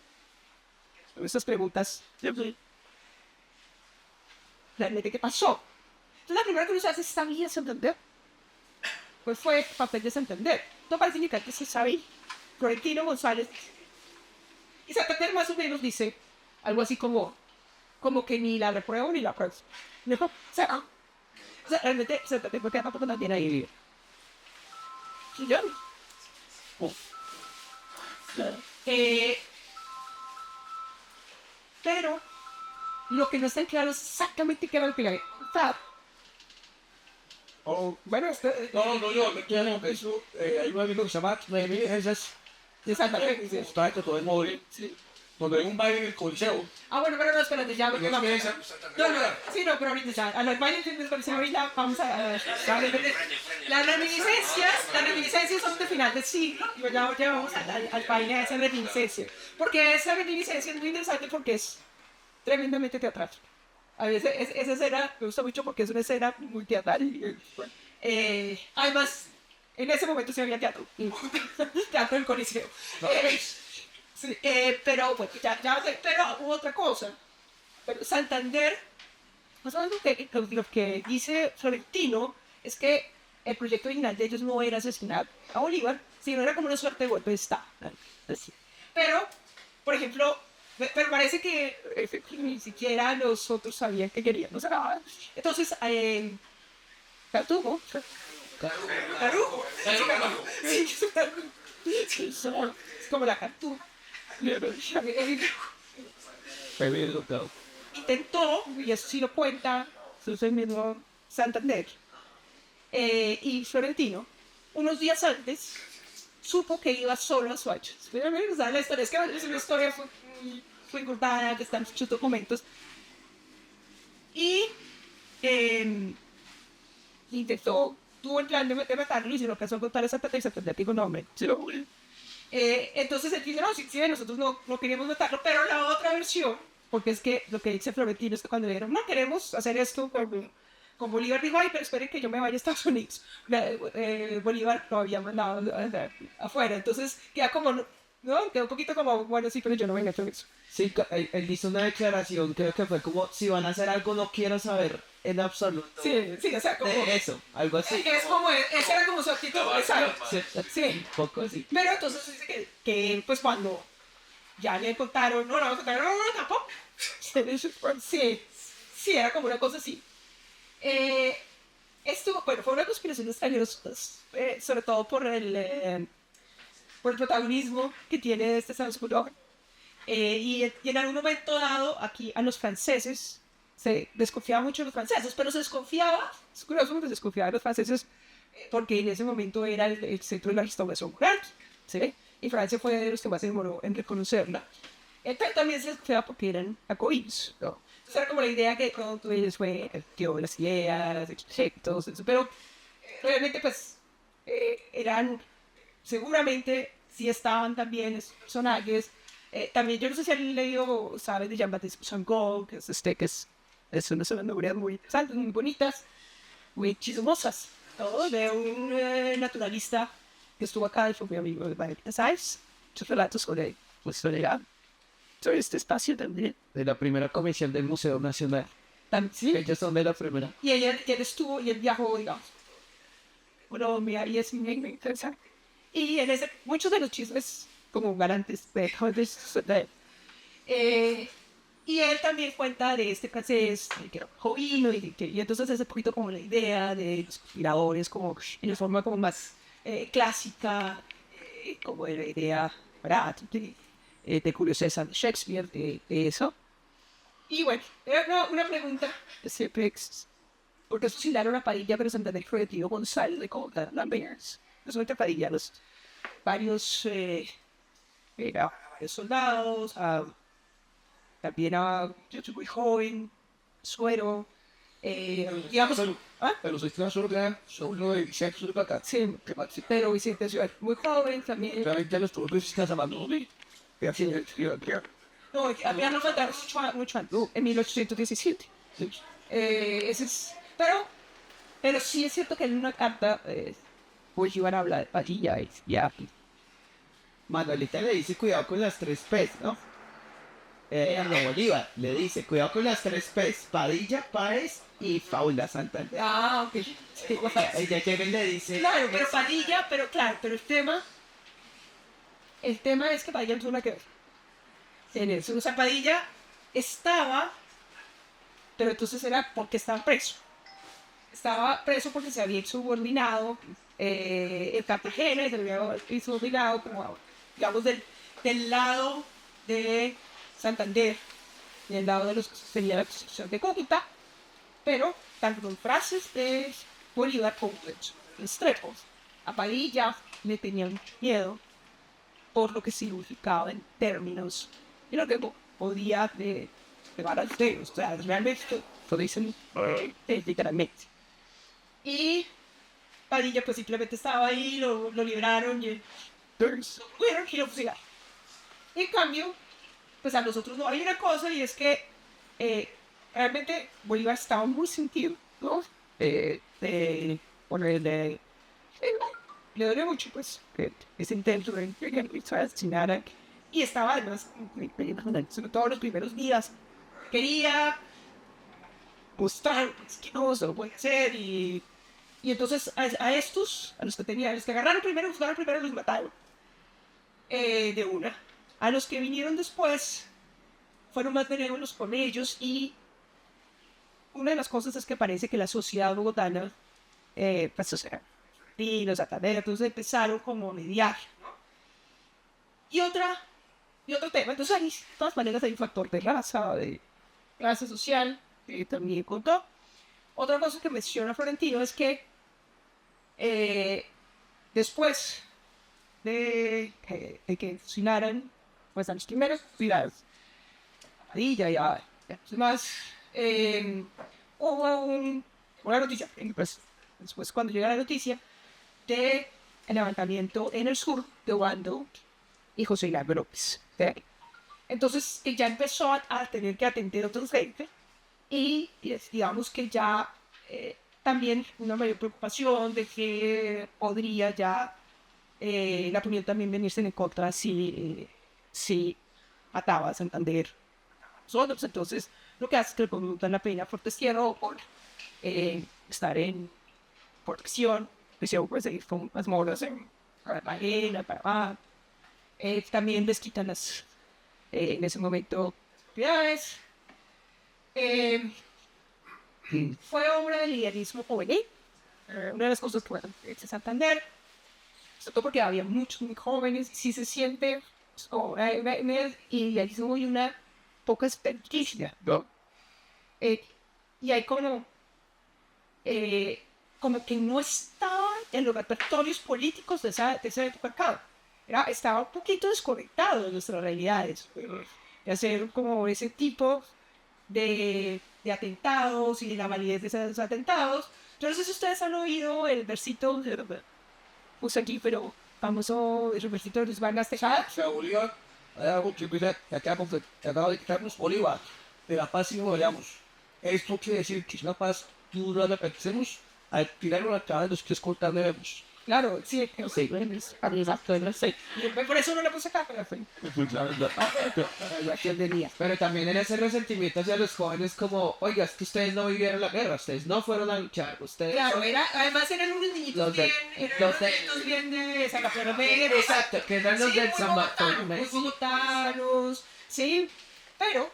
Estas preguntas, realmente, ¿qué pasó? Entonces, la primera que uno se hace es, ¿sabía Santander? Pues fue el papel de Santander. No parece indicar que se sabe. Florentino González y Santander más o menos dice algo así como que ni la repruebo ni la apruebo. ¿No? O sea, realmente Santander porque tampoco la tiene ahí. ¿Sí, yo? Pero lo que no está claro es exactamente qué era lo que le había contado. Bueno, no, yo me quiero eso. Hay un amigo que se llama Reminiscencias De Santander. está hecho todo el móvil. Donde hay un baile en el Coliseo. Bueno, pero no, espérate, ya. No, No, sí, no, pero ahorita ya. A los bailes del Coliseo ahorita vamos a las reminiscencias son de final del siglo. Y ya vamos al baile de esa reminiscencia. Porque esa reminiscencia es muy interesante porque es tremendamente teatral. A veces esa escena me gusta mucho porque es una escena muy teatral. Además, en ese momento se había teatro. Teatro del Coliseo. Sí, pero bueno, pero hubo otra cosa. Pero Santander, pues algo que, lo que dice Florentino es que el proyecto original de ellos no era asesinar a Bolívar, sino era como una suerte de golpe de Estado. Así. Pero, por ejemplo, pero parece que ni siquiera los otros sabían que querían. O sea, entonces, Cartujo, Carujo, sí, es un Carujo. Sí, es como la Cartujo. Intentó, y eso sí lo cuenta, es el mismo Santander, y Florentino, unos días antes, supo que iba solo a Swatch. O sea, la historia es que es una historia fue contada, que están muchos documentos. Y intentó, tuvo el plan de matarlo y se lo alcanzó a contar a Santander y Santander dijo, no, hombre, se lo juro. Entonces él dice, no, sí, sí, nosotros no queríamos matarlo, pero la otra versión, porque es que lo que dice Florentino es que cuando le dijeron, no queremos hacer esto con Bolívar, dijo, ay, pero esperen que yo me vaya a Estados Unidos. Bolívar lo había mandado afuera, entonces queda como, ¿no? Queda un poquito como, bueno, sí, pero yo no vengo a hacer eso. Sí, él hizo una declaración, creo que fue como, si van a hacer algo no quiero saber en absoluto Sí, sí, o sea, como... de eso, algo así. Es como, esa era como su actitud, exacto. Sí, Sí, un poco así. pero entonces dice que pues cuando ya le contaron, no, tampoco. Sí, sí, era como una cosa así. Esto, bueno, fue una conspiración de extranjeros, sobre todo por el protagonismo que tiene este Sanskrit. Y en algún momento dado, aquí a los franceses, se desconfiaba mucho de los franceses, pero se desconfiaba, es curioso, porque se desconfiaba de los franceses porque en ese momento era el centro de la restauración moral, ¿sí? Y Francia fue de los que más se demoró en reconocerla. Entonces también se desconfiaba porque eran jacobinos, ¿no? Entonces era como la idea que todo ellos fue el tío de las ideas, proyectos, eso, pero realmente pues eran, seguramente sí estaban también esos personajes. También yo no sé si han leído, sabes, de Jean-Baptiste Changot, que es unas novelas muy interesantes, muy bonitas, muy chismosas, ¿no? De un naturalista que estuvo acá y fue mi amigo de Vanessa Sáenz. Muchos relatos sobre, pues, sobre este espacio también. De la primera comisión del Museo Nacional. Sí. Ellos son de la primera. Y él estuvo y él viajó, digamos, Colombia y es muy interesante. Y en ese, muchos de los chismes como garantes de y él también cuenta de este francés que era jovino y entonces es un poquito como la idea de los conspiradores como en la forma como más clásica, como de la idea, ¿verdad? De Julio César, de Shakespeare, de eso. Y bueno, era una pregunta que siempre porque fusilaron a Padilla, pero Santander fue tío Gonzalo de Cota, Lambert. Eso es Padilla, varios soldados, también yo soy muy joven, suero, digamos, Pero soy transordinario, solo de sexo de acá. sí, pero Vicente Ciudad, muy joven también. Realmente los todos están hablando de No, había no faltaron mucho antes, en 1817. Ese es, pero sí es cierto que en una carta, pues iban a hablar de Padilla y ya. Manuelita le dice cuidado con las tres P's, ¿no? No, Bolívar le dice cuidado con las tres P's, Padilla, Páez y Paula Santander. Ah, ok. Sí, o sea, Ella llega y le dice, claro, pero Padilla, pero claro, pero el tema es que Padilla no tuvo nada que ver. En eso, o sea, Padilla estaba, pero entonces era porque estaba preso. Estaba preso porque se había subordinado el Cartagena y se había subordinado como, digamos, del lado de Santander y del lado de los que sería la Constitución de Cúcuta, pero tanto en frases de Bolívar como en Estrepos, a Padilla le tenían miedo por lo que significaba en términos y lo que podía llevar al dedos, o sea, realmente lo dicen literalmente. Y Padilla pues simplemente estaba ahí, lo liberaron y fueron y lo fusilaron. En cambio, pues a nosotros no hay una cosa y es que realmente Bolívar estaba muy sentido, ¿no? De, le dolió mucho, pues, ese intento de que asesinaran. Y estaba además, sobre todo los primeros días, quería mostrar pues, que no se lo puede hacer. Y entonces a estos, a los que tenían, los que agarraron primero, los mataron de una. A los que vinieron después, fueron más benévolos con ellos y una de las cosas es que parece que la sociedad bogotana, pues o sea, y los ataderos, entonces empezaron como a mediar. Y otro tema, entonces ahí, de todas maneras hay un factor de raza, de clase social, que también contó. Otra cosa que menciona Florentino es que después de que fusilaran pues a los primeros fusilados, Padilla y a los demás, hubo una noticia, pues, después cuando llega la noticia de el levantamiento en el sur de Obando y José Hilario López. ¿Sí? Entonces ella empezó a tener que atender a otros gente y digamos que ya también una mayor preocupación de que podría ya la opinión también venirse en contra si ataba a Santander solos. Entonces lo que hace es que le conmutan la pena por destierro o por estar en protección, prisión, pues seguir con las moras en Cartagena, Panamá. También les quitan en ese momento propiedades. Fue obra del liderismo juvenil. Una de las cosas que bueno, es Santander, sobre todo porque había muchos muy jóvenes, si se siente idealismo y una poca experticia, ¿no? Y hay como que no estaba en los repertorios políticos de esa época acá. Estaba un poquito desconectado de nuestras realidades. De hacer como ese tipo de atentados y de la validez de esos atentados. Yo no sé si ustedes han oído el versito, puse aquí, pero famoso el versito de Luis Vargas Tejada. O sea, Bolívar, hay algo que empieza, que acaba de quitarnos Bolívar, de la paz y no vayamos. Esto quiere decir que es una paz dura la pertenecemos a tirarnos la cara de los que escoltar debemos. Claro, sí, sí, exacto, no sé. Y por eso no le puse acá, pero fue. Pero también en ese resentimiento hacia los jóvenes como, oiga, es que ustedes no vivieron la guerra, ustedes no fueron a luchar, ustedes... Claro, además eran unos niñitos bien de San Bartolomé. Exacto, que eran los del San Bartolomé. Muy bogotanos, sí, pero,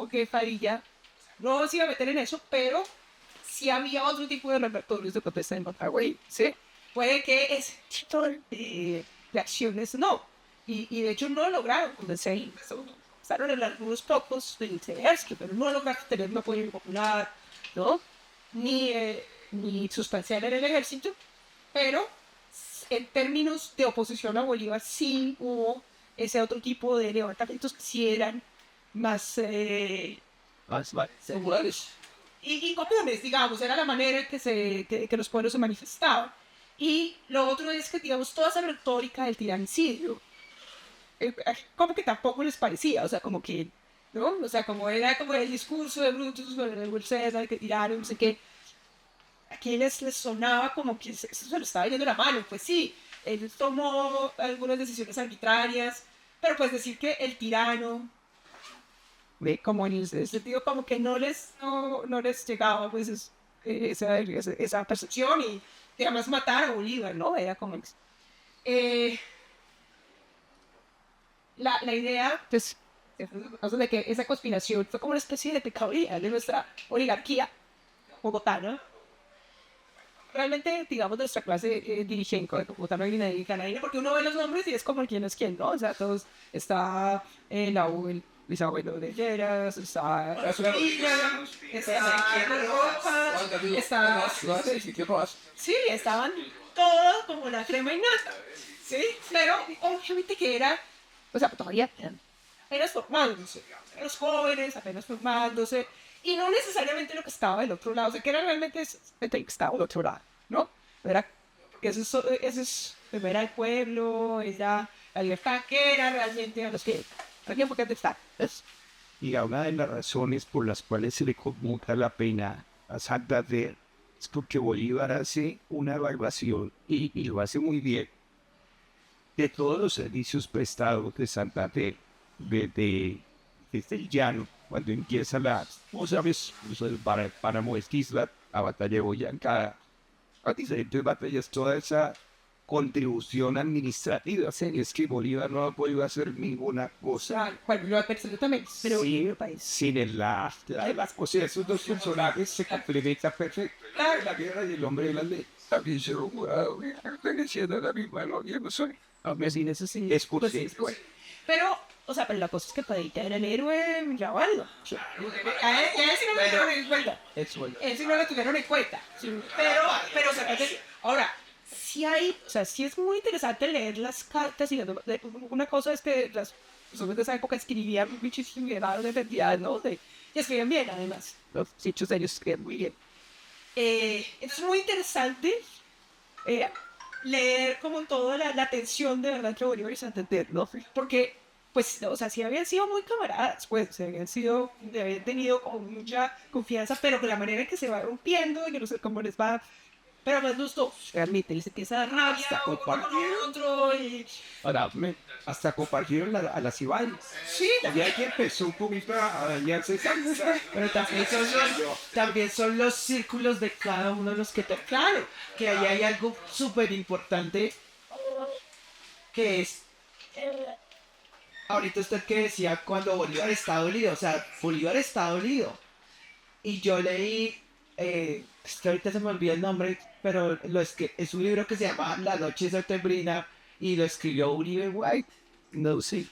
que Padilla no se iba a meter en eso, pero sí había otro tipo de repertorios de protesta en Monterrey, ¿sí? Puede que ese tipo de acciones no. Y de hecho no lograron convencer. Empezaron en algunos pocos del ejército, pero no lograron tener un apoyo popular, ¿no? Ni sustancial en el ejército. Pero en términos de oposición a Bolívar sí hubo ese otro tipo de levantamientos que sí eran más Segurales. y comunes, digamos, era la manera en que los pueblos se manifestaban. Y lo otro es que, digamos, toda esa retórica del tiranicidio, como que tampoco les parecía, o sea, como que, ¿no? O sea, como era como el discurso de Brutus, de César, que tiraron, no sé qué, a quienes les sonaba como que eso se lo estaba yendo la mano, pues sí, él tomó algunas decisiones arbitrarias, pero pues decir que el tirano ve como en ese sentido como que no les llegaba pues esa percepción y además matar a Bolívar, ¿no? Era como la idea pues de que esa conspiración fue como una especie de pecadilla de nuestra oligarquía bogotana, realmente digamos de nuestra clase dirigente de bogotana y canaria, porque uno ve los nombres y es como quién es quién, ¿no? O sea, todos está el bisabuelo de Lleras, está sí, estaban todos como la crema innata, sí, pero obviamente que era, o sea, todavía apenas formándose, los jóvenes apenas formándose, y no necesariamente lo que estaba del otro lado, o sea, que era realmente que estaba del otro lado, ¿no? Era, porque era el pueblo, era la libertad, que era realmente a los que alguien porque estar. Y una de las razones por las cuales se le conmuta la pena a Santander es porque Bolívar hace una evaluación y lo hace muy bien de todos los servicios prestados de Santander, desde el llano, cuando empieza vos sabes, para el páramo de Esquisla, la batalla de Boyacá, a diferentes batallas, toda esa contribución administrativa. Es que Bolívar no ha podido hacer ninguna cosa Bueno, lo adversario también, pero sin las cosas. Esos dos personajes se complementan perfecto. La guerra y el hombre de la ley. También se lo jurado, perteneciendo a la misma novia, no soy. A mí así eso sí es posible. pero, o sea, pero la cosa es que Padilla era el héroe grabando. A él sí no lo tuvieron en cuenta. Él sí no lo tuvieron en cuenta. Pero, o sea, ahora, sí hay, o sea, sí es muy interesante leer las cartas y una cosa es que las personas de esa época escribían muchísimo de identidad, ¿no? Y escribían bien, además. Los hechos de ellos escribían muy bien. Es muy interesante leer como toda la tensión de verdad entre Bolívar y Santander, ¿no? Porque, pues, o sea, sí habían sido muy camaradas, pues, habían tenido como mucha confianza, pero con la manera en que se va rompiendo y que no sé cómo les va. Pero más los dos, realmente, les empieza a dar rabia Hasta uno con compartir. otro y... Hasta compartieron a las Ibáñez. Sí, Ya que empezó un poquito a dañarse esa. Pero también son los círculos de cada uno de los que tocan. claro. Que ahí hay algo súper importante que es, ahorita usted que decía cuando Bolívar está dolido, o sea, Bolívar está dolido. Y yo leí, es que ahorita se me olvida el nombre, pero es un libro que se llama La Noche Septembrina y lo escribió Uribe White. No, sí.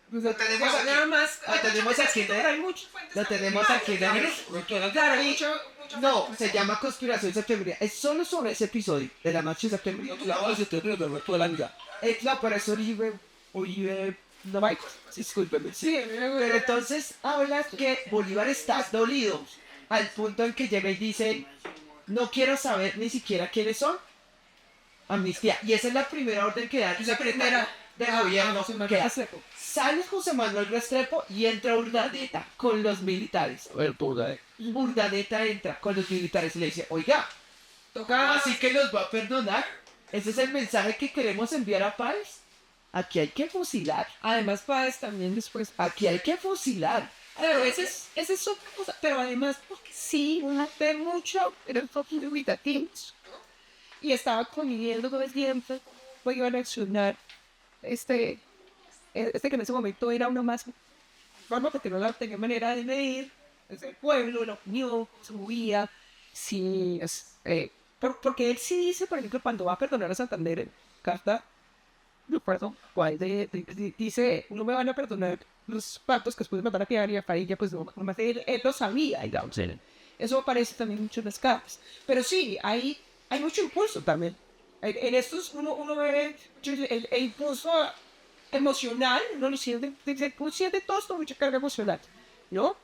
Pues lo tenemos Pues nada aquí. más. Lo tenemos aquí, Pero hay muchas fuentes. Lo tenemos aquí. Claro, mucho. No, se llama Conspiración Septembrina. Es solo sobre ese episodio de la noche septembrina. La base de terreno del resto de la vida. No, pero es Uribe, no Mike. Discúlpeme. Sí, Pero entonces habla que Bolívar está dolido al punto en que llega y dice, no quiero saber ni siquiera quiénes son. Amnistía. Y esa es la primera orden que da la primera de gobierno. Que hace. Sale José Manuel Restrepo y entra Urdaneta con los militares. Urdaneta entra con los militares y le dice, oiga, así que los va a perdonar. Ese es el mensaje que queremos enviar a Páez. Aquí hay que fusilar. Además, Páez también después. Aquí hay que fusilar. Claro, ese es otra cosa. Pero además, porque sí, de mucho, era el fucking dubitativos. Y estaba conviviendo todo el tiempo. Pues iban a accionar este que en ese momento era uno más. Bueno, porque no tenía manera de medir. Es el pueblo, la opinión, se movía. Sí, porque él sí dice, por ejemplo, cuando va a perdonar a Santander en carta. No recuerdo cuál dice, no me van a perdonar los pactos que después de matar a Piedra y a Farilla, pues no más él lo sabía, digamos. Eso aparece también mucho en las cartas. Pero sí, hay mucho impulso también. En estos uno ve el impulso emocional, uno lo siente todo esto, mucha carga emocional, ¿no?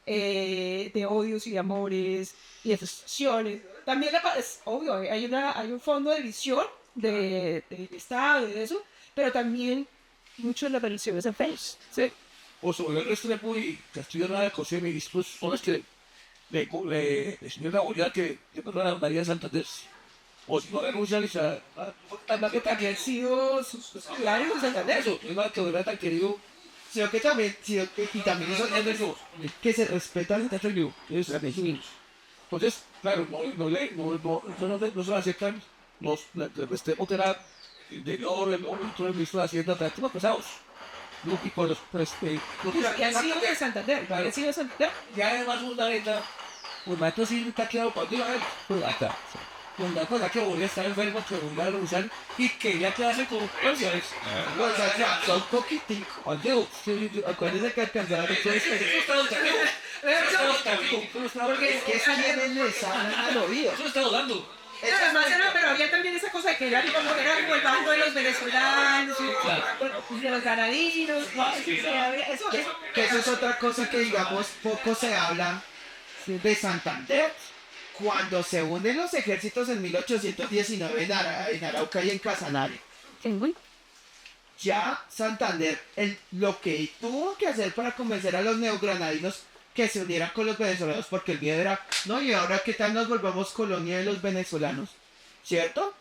De odios y de amores y de frustraciones. También es obvio, hay un fondo de visión del Estado y de eso, pero también mucho de las relaciones en Facebook. ¿Sí? O sobre el Restrepo y Castillo de José Ministros son los que le señora Bolívar que perdona a María de Santander. O si no renuncian a Que también han sido sus claros de Santander. eso, es más que de verdad tan querido. Sino que también, y también eso Es de eso. que se respetan. Es entonces, claro, no se aceptan los Restrepo que era interior, el ministro de Hacienda, temas pesados. Y con los Pero que han sido de Santander, Claro. han sido de Santander. y además una neta, pues maestro sí está quedado contigo, pues hasta. Una cosa que volvía a estar enfermo, que volvía a renunciar y quería quedarse con pensiones. O sea, son poquitico. Contigo, Acuérdense que alcanzar eso está porque es que esa viene les al oído. Eso está dando. Además, pero había también esa cosa de que era como el bando de los venezolanos, de los granadinos. Eso. Que eso es otra cosa que digamos poco se habla de Santander. Cuando se unen los ejércitos en 1819 en Arauca y en Casanare, ya Santander, lo que tuvo que hacer para convencer a los neogranadinos que se unieran con los venezolanos, porque el miedo era, no, y ahora qué tal nos volvamos colonia de los venezolanos, ¿cierto?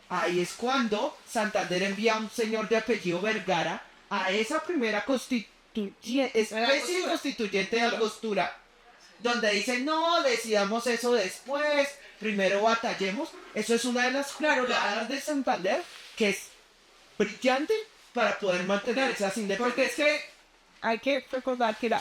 Ahí es cuando Santander envía a un señor de apellido Vergara a esa primera especie de constituyente de Angostura, donde dicen, no, decidamos eso después, primero batallemos. Eso es una de las claroradas de Santander, que es brillante para poder mantener esas Porque independencias. es que hay que recordar que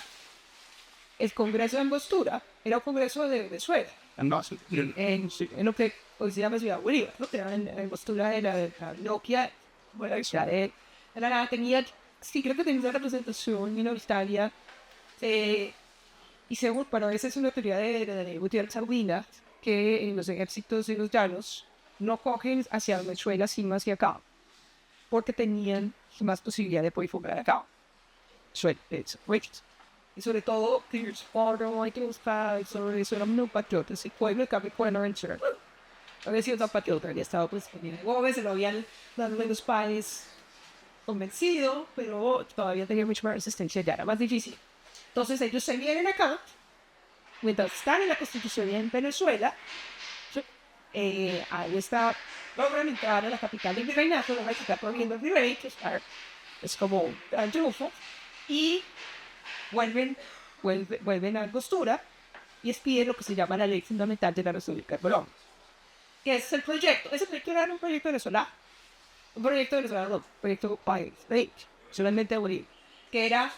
el Congreso de Angostura era un Congreso de Venezuela. Entonces, En lo que hoy se llama Ciudad Bolívar, ¿no? Era en Angostura de la Nokia, bueno, tenía, sí, creo que tenía una representación minoritaria, y según, bueno, esa es una teoría de Gutiérrez Sardina, que en los ejércitos de los llanos no cogen hacia Venezuela, sino hacia acá, porque tenían más posibilidad de poder fugar acá. Y sobre todo, hay que buscar sobre eso, eran muy patriotas, el pueblo de Capricornio en Chile. Había sido tan patriota, había estado pues en Gómez, se lo habían dado los padres convencido, pero todavía tenía mucha más resistencia, ya era más difícil. Entonces ellos se vienen acá, mientras están en la Constitución y en Venezuela, ahí está, logran entrar a la capital del virreinato, logran quitar corriendo el virrey, que es como un gran triunfo, y vuelven a Angostura y expiden lo que se llama la Ley Fundamental de la República de Colombia. Que es el proyecto. Ese proyecto era un proyecto venezolano. Un proyecto venezolano, no, un proyecto país, solamente de Bolivia. Que era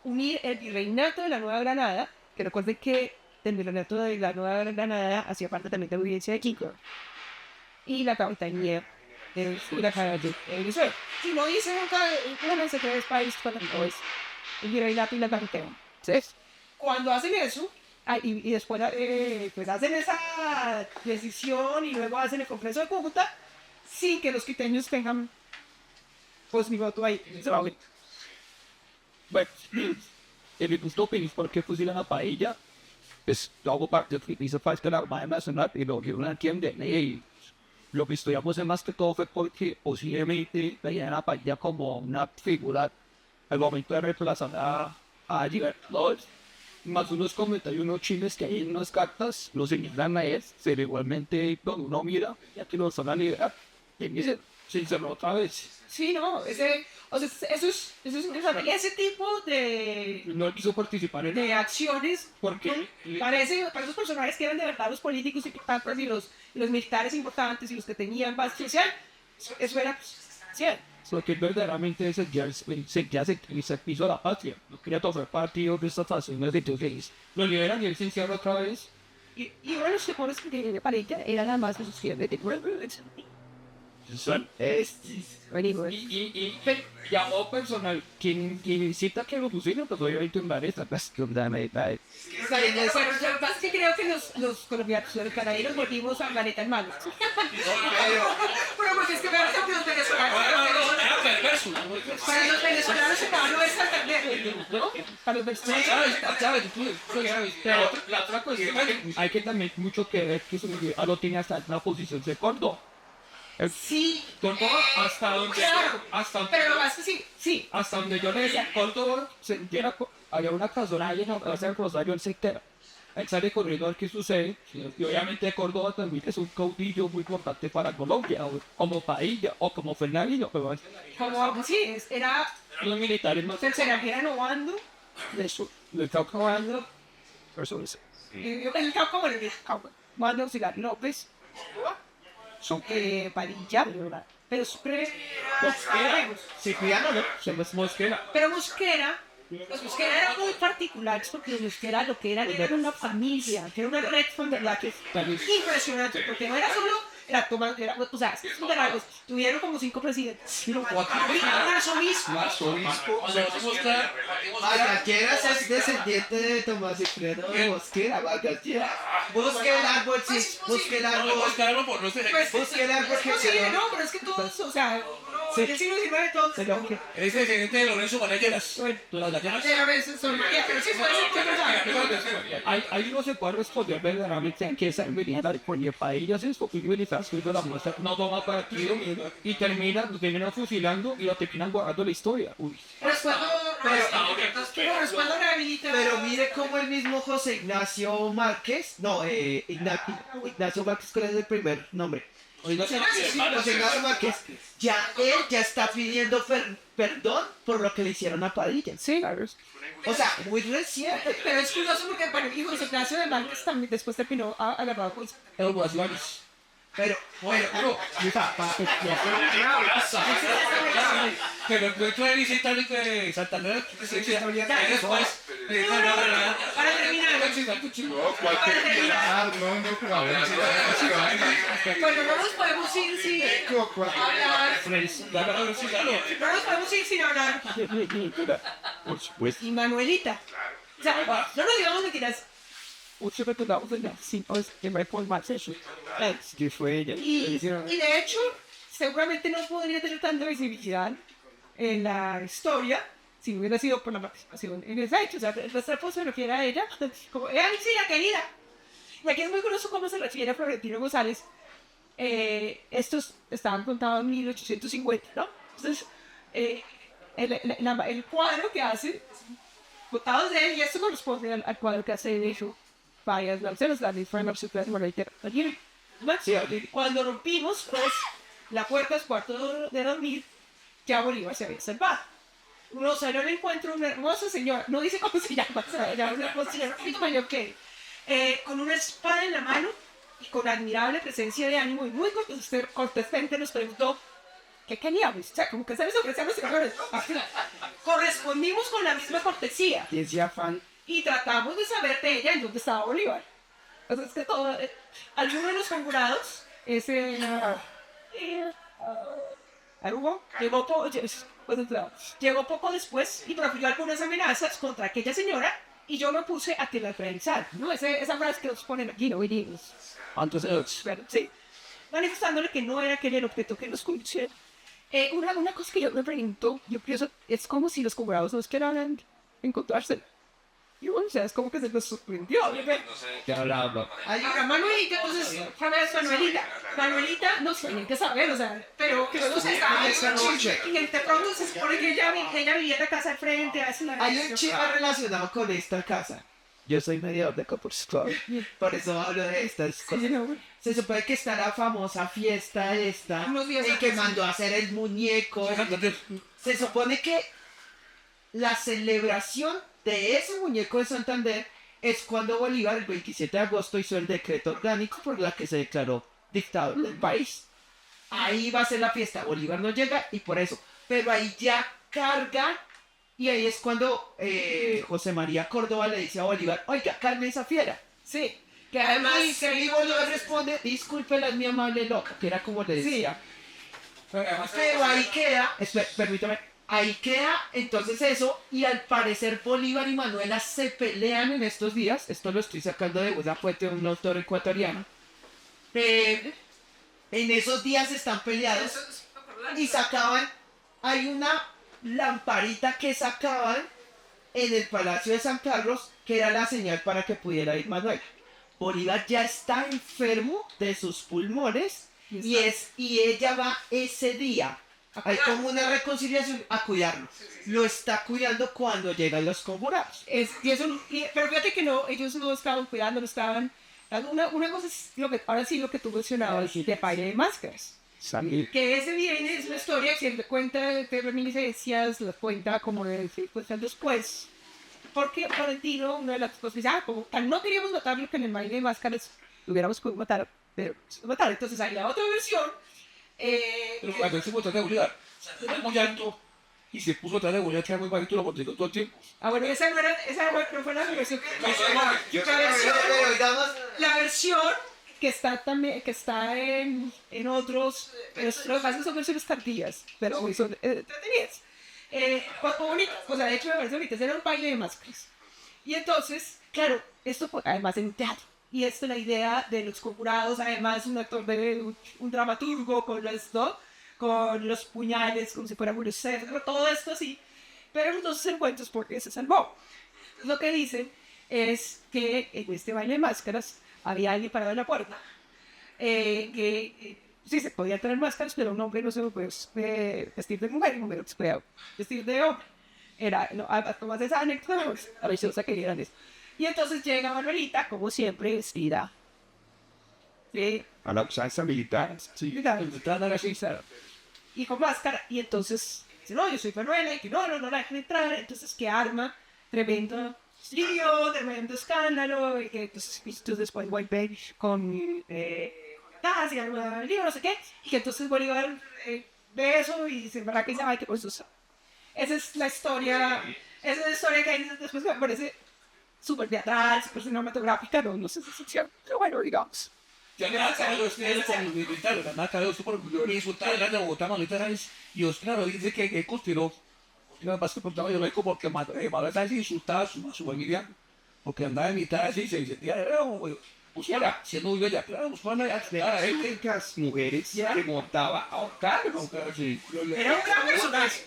unir el virreinato de la Nueva Granada, que recuerden que el virreinato de la Nueva Granada hacía parte también de la audiencia de Quito, y la capitanía de Venezuela. Si lo dice una se cree país cuando no es el virreinato y la capitanía. Entonces, cuando hacen eso, y después pues hacen esa decisión y luego hacen el Congreso de Cúcuta sin que los quiteños tengan pues mi voto ahí. bueno, el gustó feliz porque fusilan a Paella, pues hago parte de hizo parte de la Armada Nacional y lo que uno entiende, y lo que estudiamos más que todo fue porque posiblemente veían a Paella como una figura al momento de reemplazar a Libertadores. Más unos comentarios, unos chiles que hay en unas cartas, los señalan a él, pero igualmente cuando uno mira, ya que los van a liberar, y dice, se cerró otra vez. Sí, no, eso es ese tipo de No quiso participar en de acciones, porque ¿no? Parece para esos personajes que eran de verdad los políticos importantes y los militares importantes y los que tenían base social, eso era cierto. lo que verdaderamente es se quiso a la patria, no quería tomar partido de estas acciones de Dios. Lo liberan y él se encierra otra vez. Y uno de los sectores que para ella eran las más sociales de Son y llamó personal quien cita que lo pusieron, pues obviamente un bar esta cuestión de Bueno, yo más que creo que los colombianos, los canadienses volvimos a planeta en manos. Pero porque es que para los venezolanos se acabó de Santander, ¿no? Para los venezolanos. la otra cuestión hay que también mucho que ver que lo tiene hasta la posición de Córdoba. Sí, Córdoba hasta donde claro, pero lo más que sí. hasta donde yo le decía Córdoba se entera, había una casona ahí en la plaza del Rosario, él se entera. Él sale corriendo a ver qué sucede, y obviamente Córdoba también es un caudillo muy importante para Colombia, como Pailla o como Fernandinho, pero Como sí, era los militares no se trajeron robando, le están robando. personas. Yo en el Cauca, bueno, en el Cauca, Mando Cigar López, son Padilla, pero Sucre, Cipriano, ¿no? Se llama Mosquera. pero Mosquera, los Mosquera eran muy particulares porque los Mosquera lo que era una familia, que era una red familiar que es impresionante, porque no era solo la toma, o sea, tuvieron como 5 presidentes, pero 4 Magallanes es descendiente de Tomás Cifreno de Mosquera. Magallanes. Busque el árbol, sí. Busque el árbol. Pues, Busque el árbol es que posible, quedó. no, pero es que todos, o sea, en el siglo XIX todo. Eres descendiente de Lorenzo Manejeras. Bueno. ¿De las galleras? Pero a veces son María, pero sí puede ser que no sabe. Ahí no se puede responder verdaderamente a qué serviría la porque para ellas es posibilidad de la muestra no toma partido y terminan fusilando y lo terminan guardando la historia. Uy. Respondo rehabilita. Pero mire cómo el mismo José Ignacio Márquez, Ignacio Márquez, ¿cuál es el primer nombre? José Ignacio Márquez, él ya está pidiendo perdón por lo que le hicieron a Padilla. Sí. O sea, muy reciente. Pero es curioso porque para el hijo de Ignacio de Márquez también después terminó agarrado con... Pero, bueno, Pero el cuento de Vicente de Santander, después. Para terminar. Bueno, no nos podemos ir sin hablar. No nos podemos ir sin hablar. Por supuesto. Y Manuelita. O sea, no nos digamos mentiras. Usted me tocaba sin que me fue más eso. Que fue ella. Y de hecho, seguramente no podría tener tanta visibilidad en la historia si no hubiera sido por la participación en ese hecho. O sea, nuestra esposa se refiere a ella como, sí, la querida. Y aquí es muy curioso cómo se refiere a Florentino González. Estos estaban contados en 1850, ¿no? Entonces, el cuadro que hace, contados de él, y esto corresponde al cuadro que hace de hecho varias lanceros, la de Frank Absucas, Margarita. Cuando rompimos, pues, la puerta del cuarto de dormir, ya Bolívar se había salvado. Uno salió al encuentro una hermosa señora, no dice cómo se llama, una hermosa señora, un poquito mayor que él, con una espada en la mano y con admirable presencia de ánimo y muy cortésmente nos preguntó ¿qué queríamos? O sea, como que se les ofrecían los señores. Correspondimos con la misma cortesía. Y decía fan. Y tratamos de saber de ella en dónde estaba Bolívar. Entonces, que todo, alguno de los conjurados, llegó poco después y profirió algunas amenazas contra aquella señora y yo me puse a telerrealizar, ¿no? Esa frase que nos ponen aquí, ¿no? Sí. Manifestándole que no era aquel el objeto que nos conducía. Una cosa que yo me pregunto, yo pienso, es como si los conjurados no esperaran encontrarse. Y bueno, o sea, es como que se nos sorprendió. Ahora, Manuelita, entonces, Manuelita, no sé, hay que saber, o sea, pero que no se estaba y de pronto se supone que ella vivía en la casa al frente, hace la hay un chisme relacionado con esta casa. Yo soy mediador de compositor. Por eso hablo de estas cosas. Se supone que está la famosa fiesta esta, el que mandó a hacer el muñeco. Se supone que la celebración de ese muñeco de Santander es cuando Bolívar el 27 de agosto hizo el decreto orgánico por la que se declaró dictador del país. Ahí va a ser la fiesta, Bolívar no llega y por eso. Pero ahí ya carga y ahí es cuando José María Córdoba le dice a Bolívar, oiga, calme esa fiera. Sí, que además... Y Bolívar responde, discúlpela, es mi amable loca, que era como le decía. Pero ahí queda, permítame, ahí queda entonces eso, y al parecer Bolívar y Manuela se pelean en estos días, esto lo estoy sacando de una fuente de un autor ecuatoriano, en esos días están peleados y sacaban, hay una lamparita que sacaban en el Palacio de San Carlos, que era la señal para que pudiera ir Manuela. Bolívar ya está enfermo de sus pulmones y ella va ese día. Hay como una reconciliación a cuidarlo. Lo está cuidando cuando llegan los conjurados. Pero fíjate que no, ellos no estaban cuidando, no estaban... Una cosa es ahora sí lo que tú mencionabas de baile de máscaras. Que ese viene, es una historia que se cuenta de reminiscencias, la cuenta como de cuentan después. Porque Florentino, una de las cosas, dice, como tal, no queríamos matarlo que en el baile de máscaras lo hubiéramos podido matar, pero se matar. Entonces hay la otra versión. Pero cuando él se puso atrás de Bolívar, era muy alto y se puso atrás de Bolívar, que era muy bajito, lo contigo todo el tiempo. Bueno, esa no fue la versión. La versión que está también, que está en otros, lo que pasa es que son versiones tardías, pero son entretenidas. Bonitas, o sea, de hecho me parece bonitas, era un baile de máscaras. Y entonces, claro, esto fue además en teatro. Y esta es la idea de los conjurados, además un actor, un dramaturgo con las dos, con los puñales, como si fuera Julio César, todo esto así. Pero entonces el cuento es porque se salvó. Lo que dicen es que en este baile de máscaras había alguien parado en la puerta. Sí, se podía tener máscaras, pero un hombre no se puede vestir de mujer, y un hombre no se puede vestir de hombre. Era, no, más de esa anécdota, pues, a ver si os querían eso. Y entonces llega Manuelita, como siempre, vestida. A la usanza militar. Sí, y con máscara. Y entonces dice, no, yo soy Manuela, y que no la dejan entrar. Entonces que arma tremendo lío, tremendo escándalo, y que entonces después vuelve con y algo lío, no sé qué, y que entonces Bolívar ve eso y dice, ¿verdad que se va? Que por eso esa es la historia que hay después, que me parece súper teatral, súper cinematográfica, no sé si es ficción, pero bueno, digamos. Ya me ha caído usted con el militar, me ha caído súper y insultar a Bogotá, mamita, y os claro, dice que conspiró. Y nada más que preguntaba yo, como que Manuel así insultaba a su familia, porque andaba en mitad así, se sentía, buscaba, siendo muy bella, claro, buscaba a gente. Las mujeres que montaba a ahorcar. Sí. Era un gran personaje.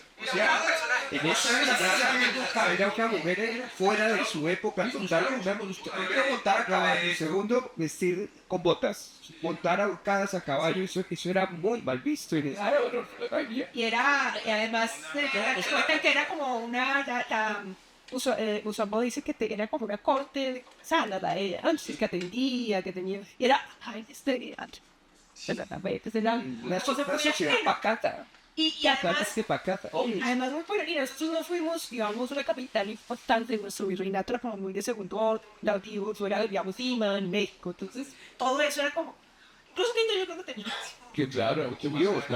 En esa época era una mujer fuera de su época. Primero montar a caballo, segundo vestir con botas, montar ahorcadas a caballo, eso era muy mal visto en esa época. Y además, cuentan que era como Usopp dice que era como una corte sana de ella, que atendía, que tenía, y era, una cosa muy sociedad ajena. pacata. Y además, Pacata. además, muy por ahí, nosotros no fuimos, digamos, una capital importante de nuestro virreinato, era como muy de segundo orden, fuera, digamos, Lima, en México, entonces, todo eso era como, incluso yo creo que tenía. Que claro, que Dios,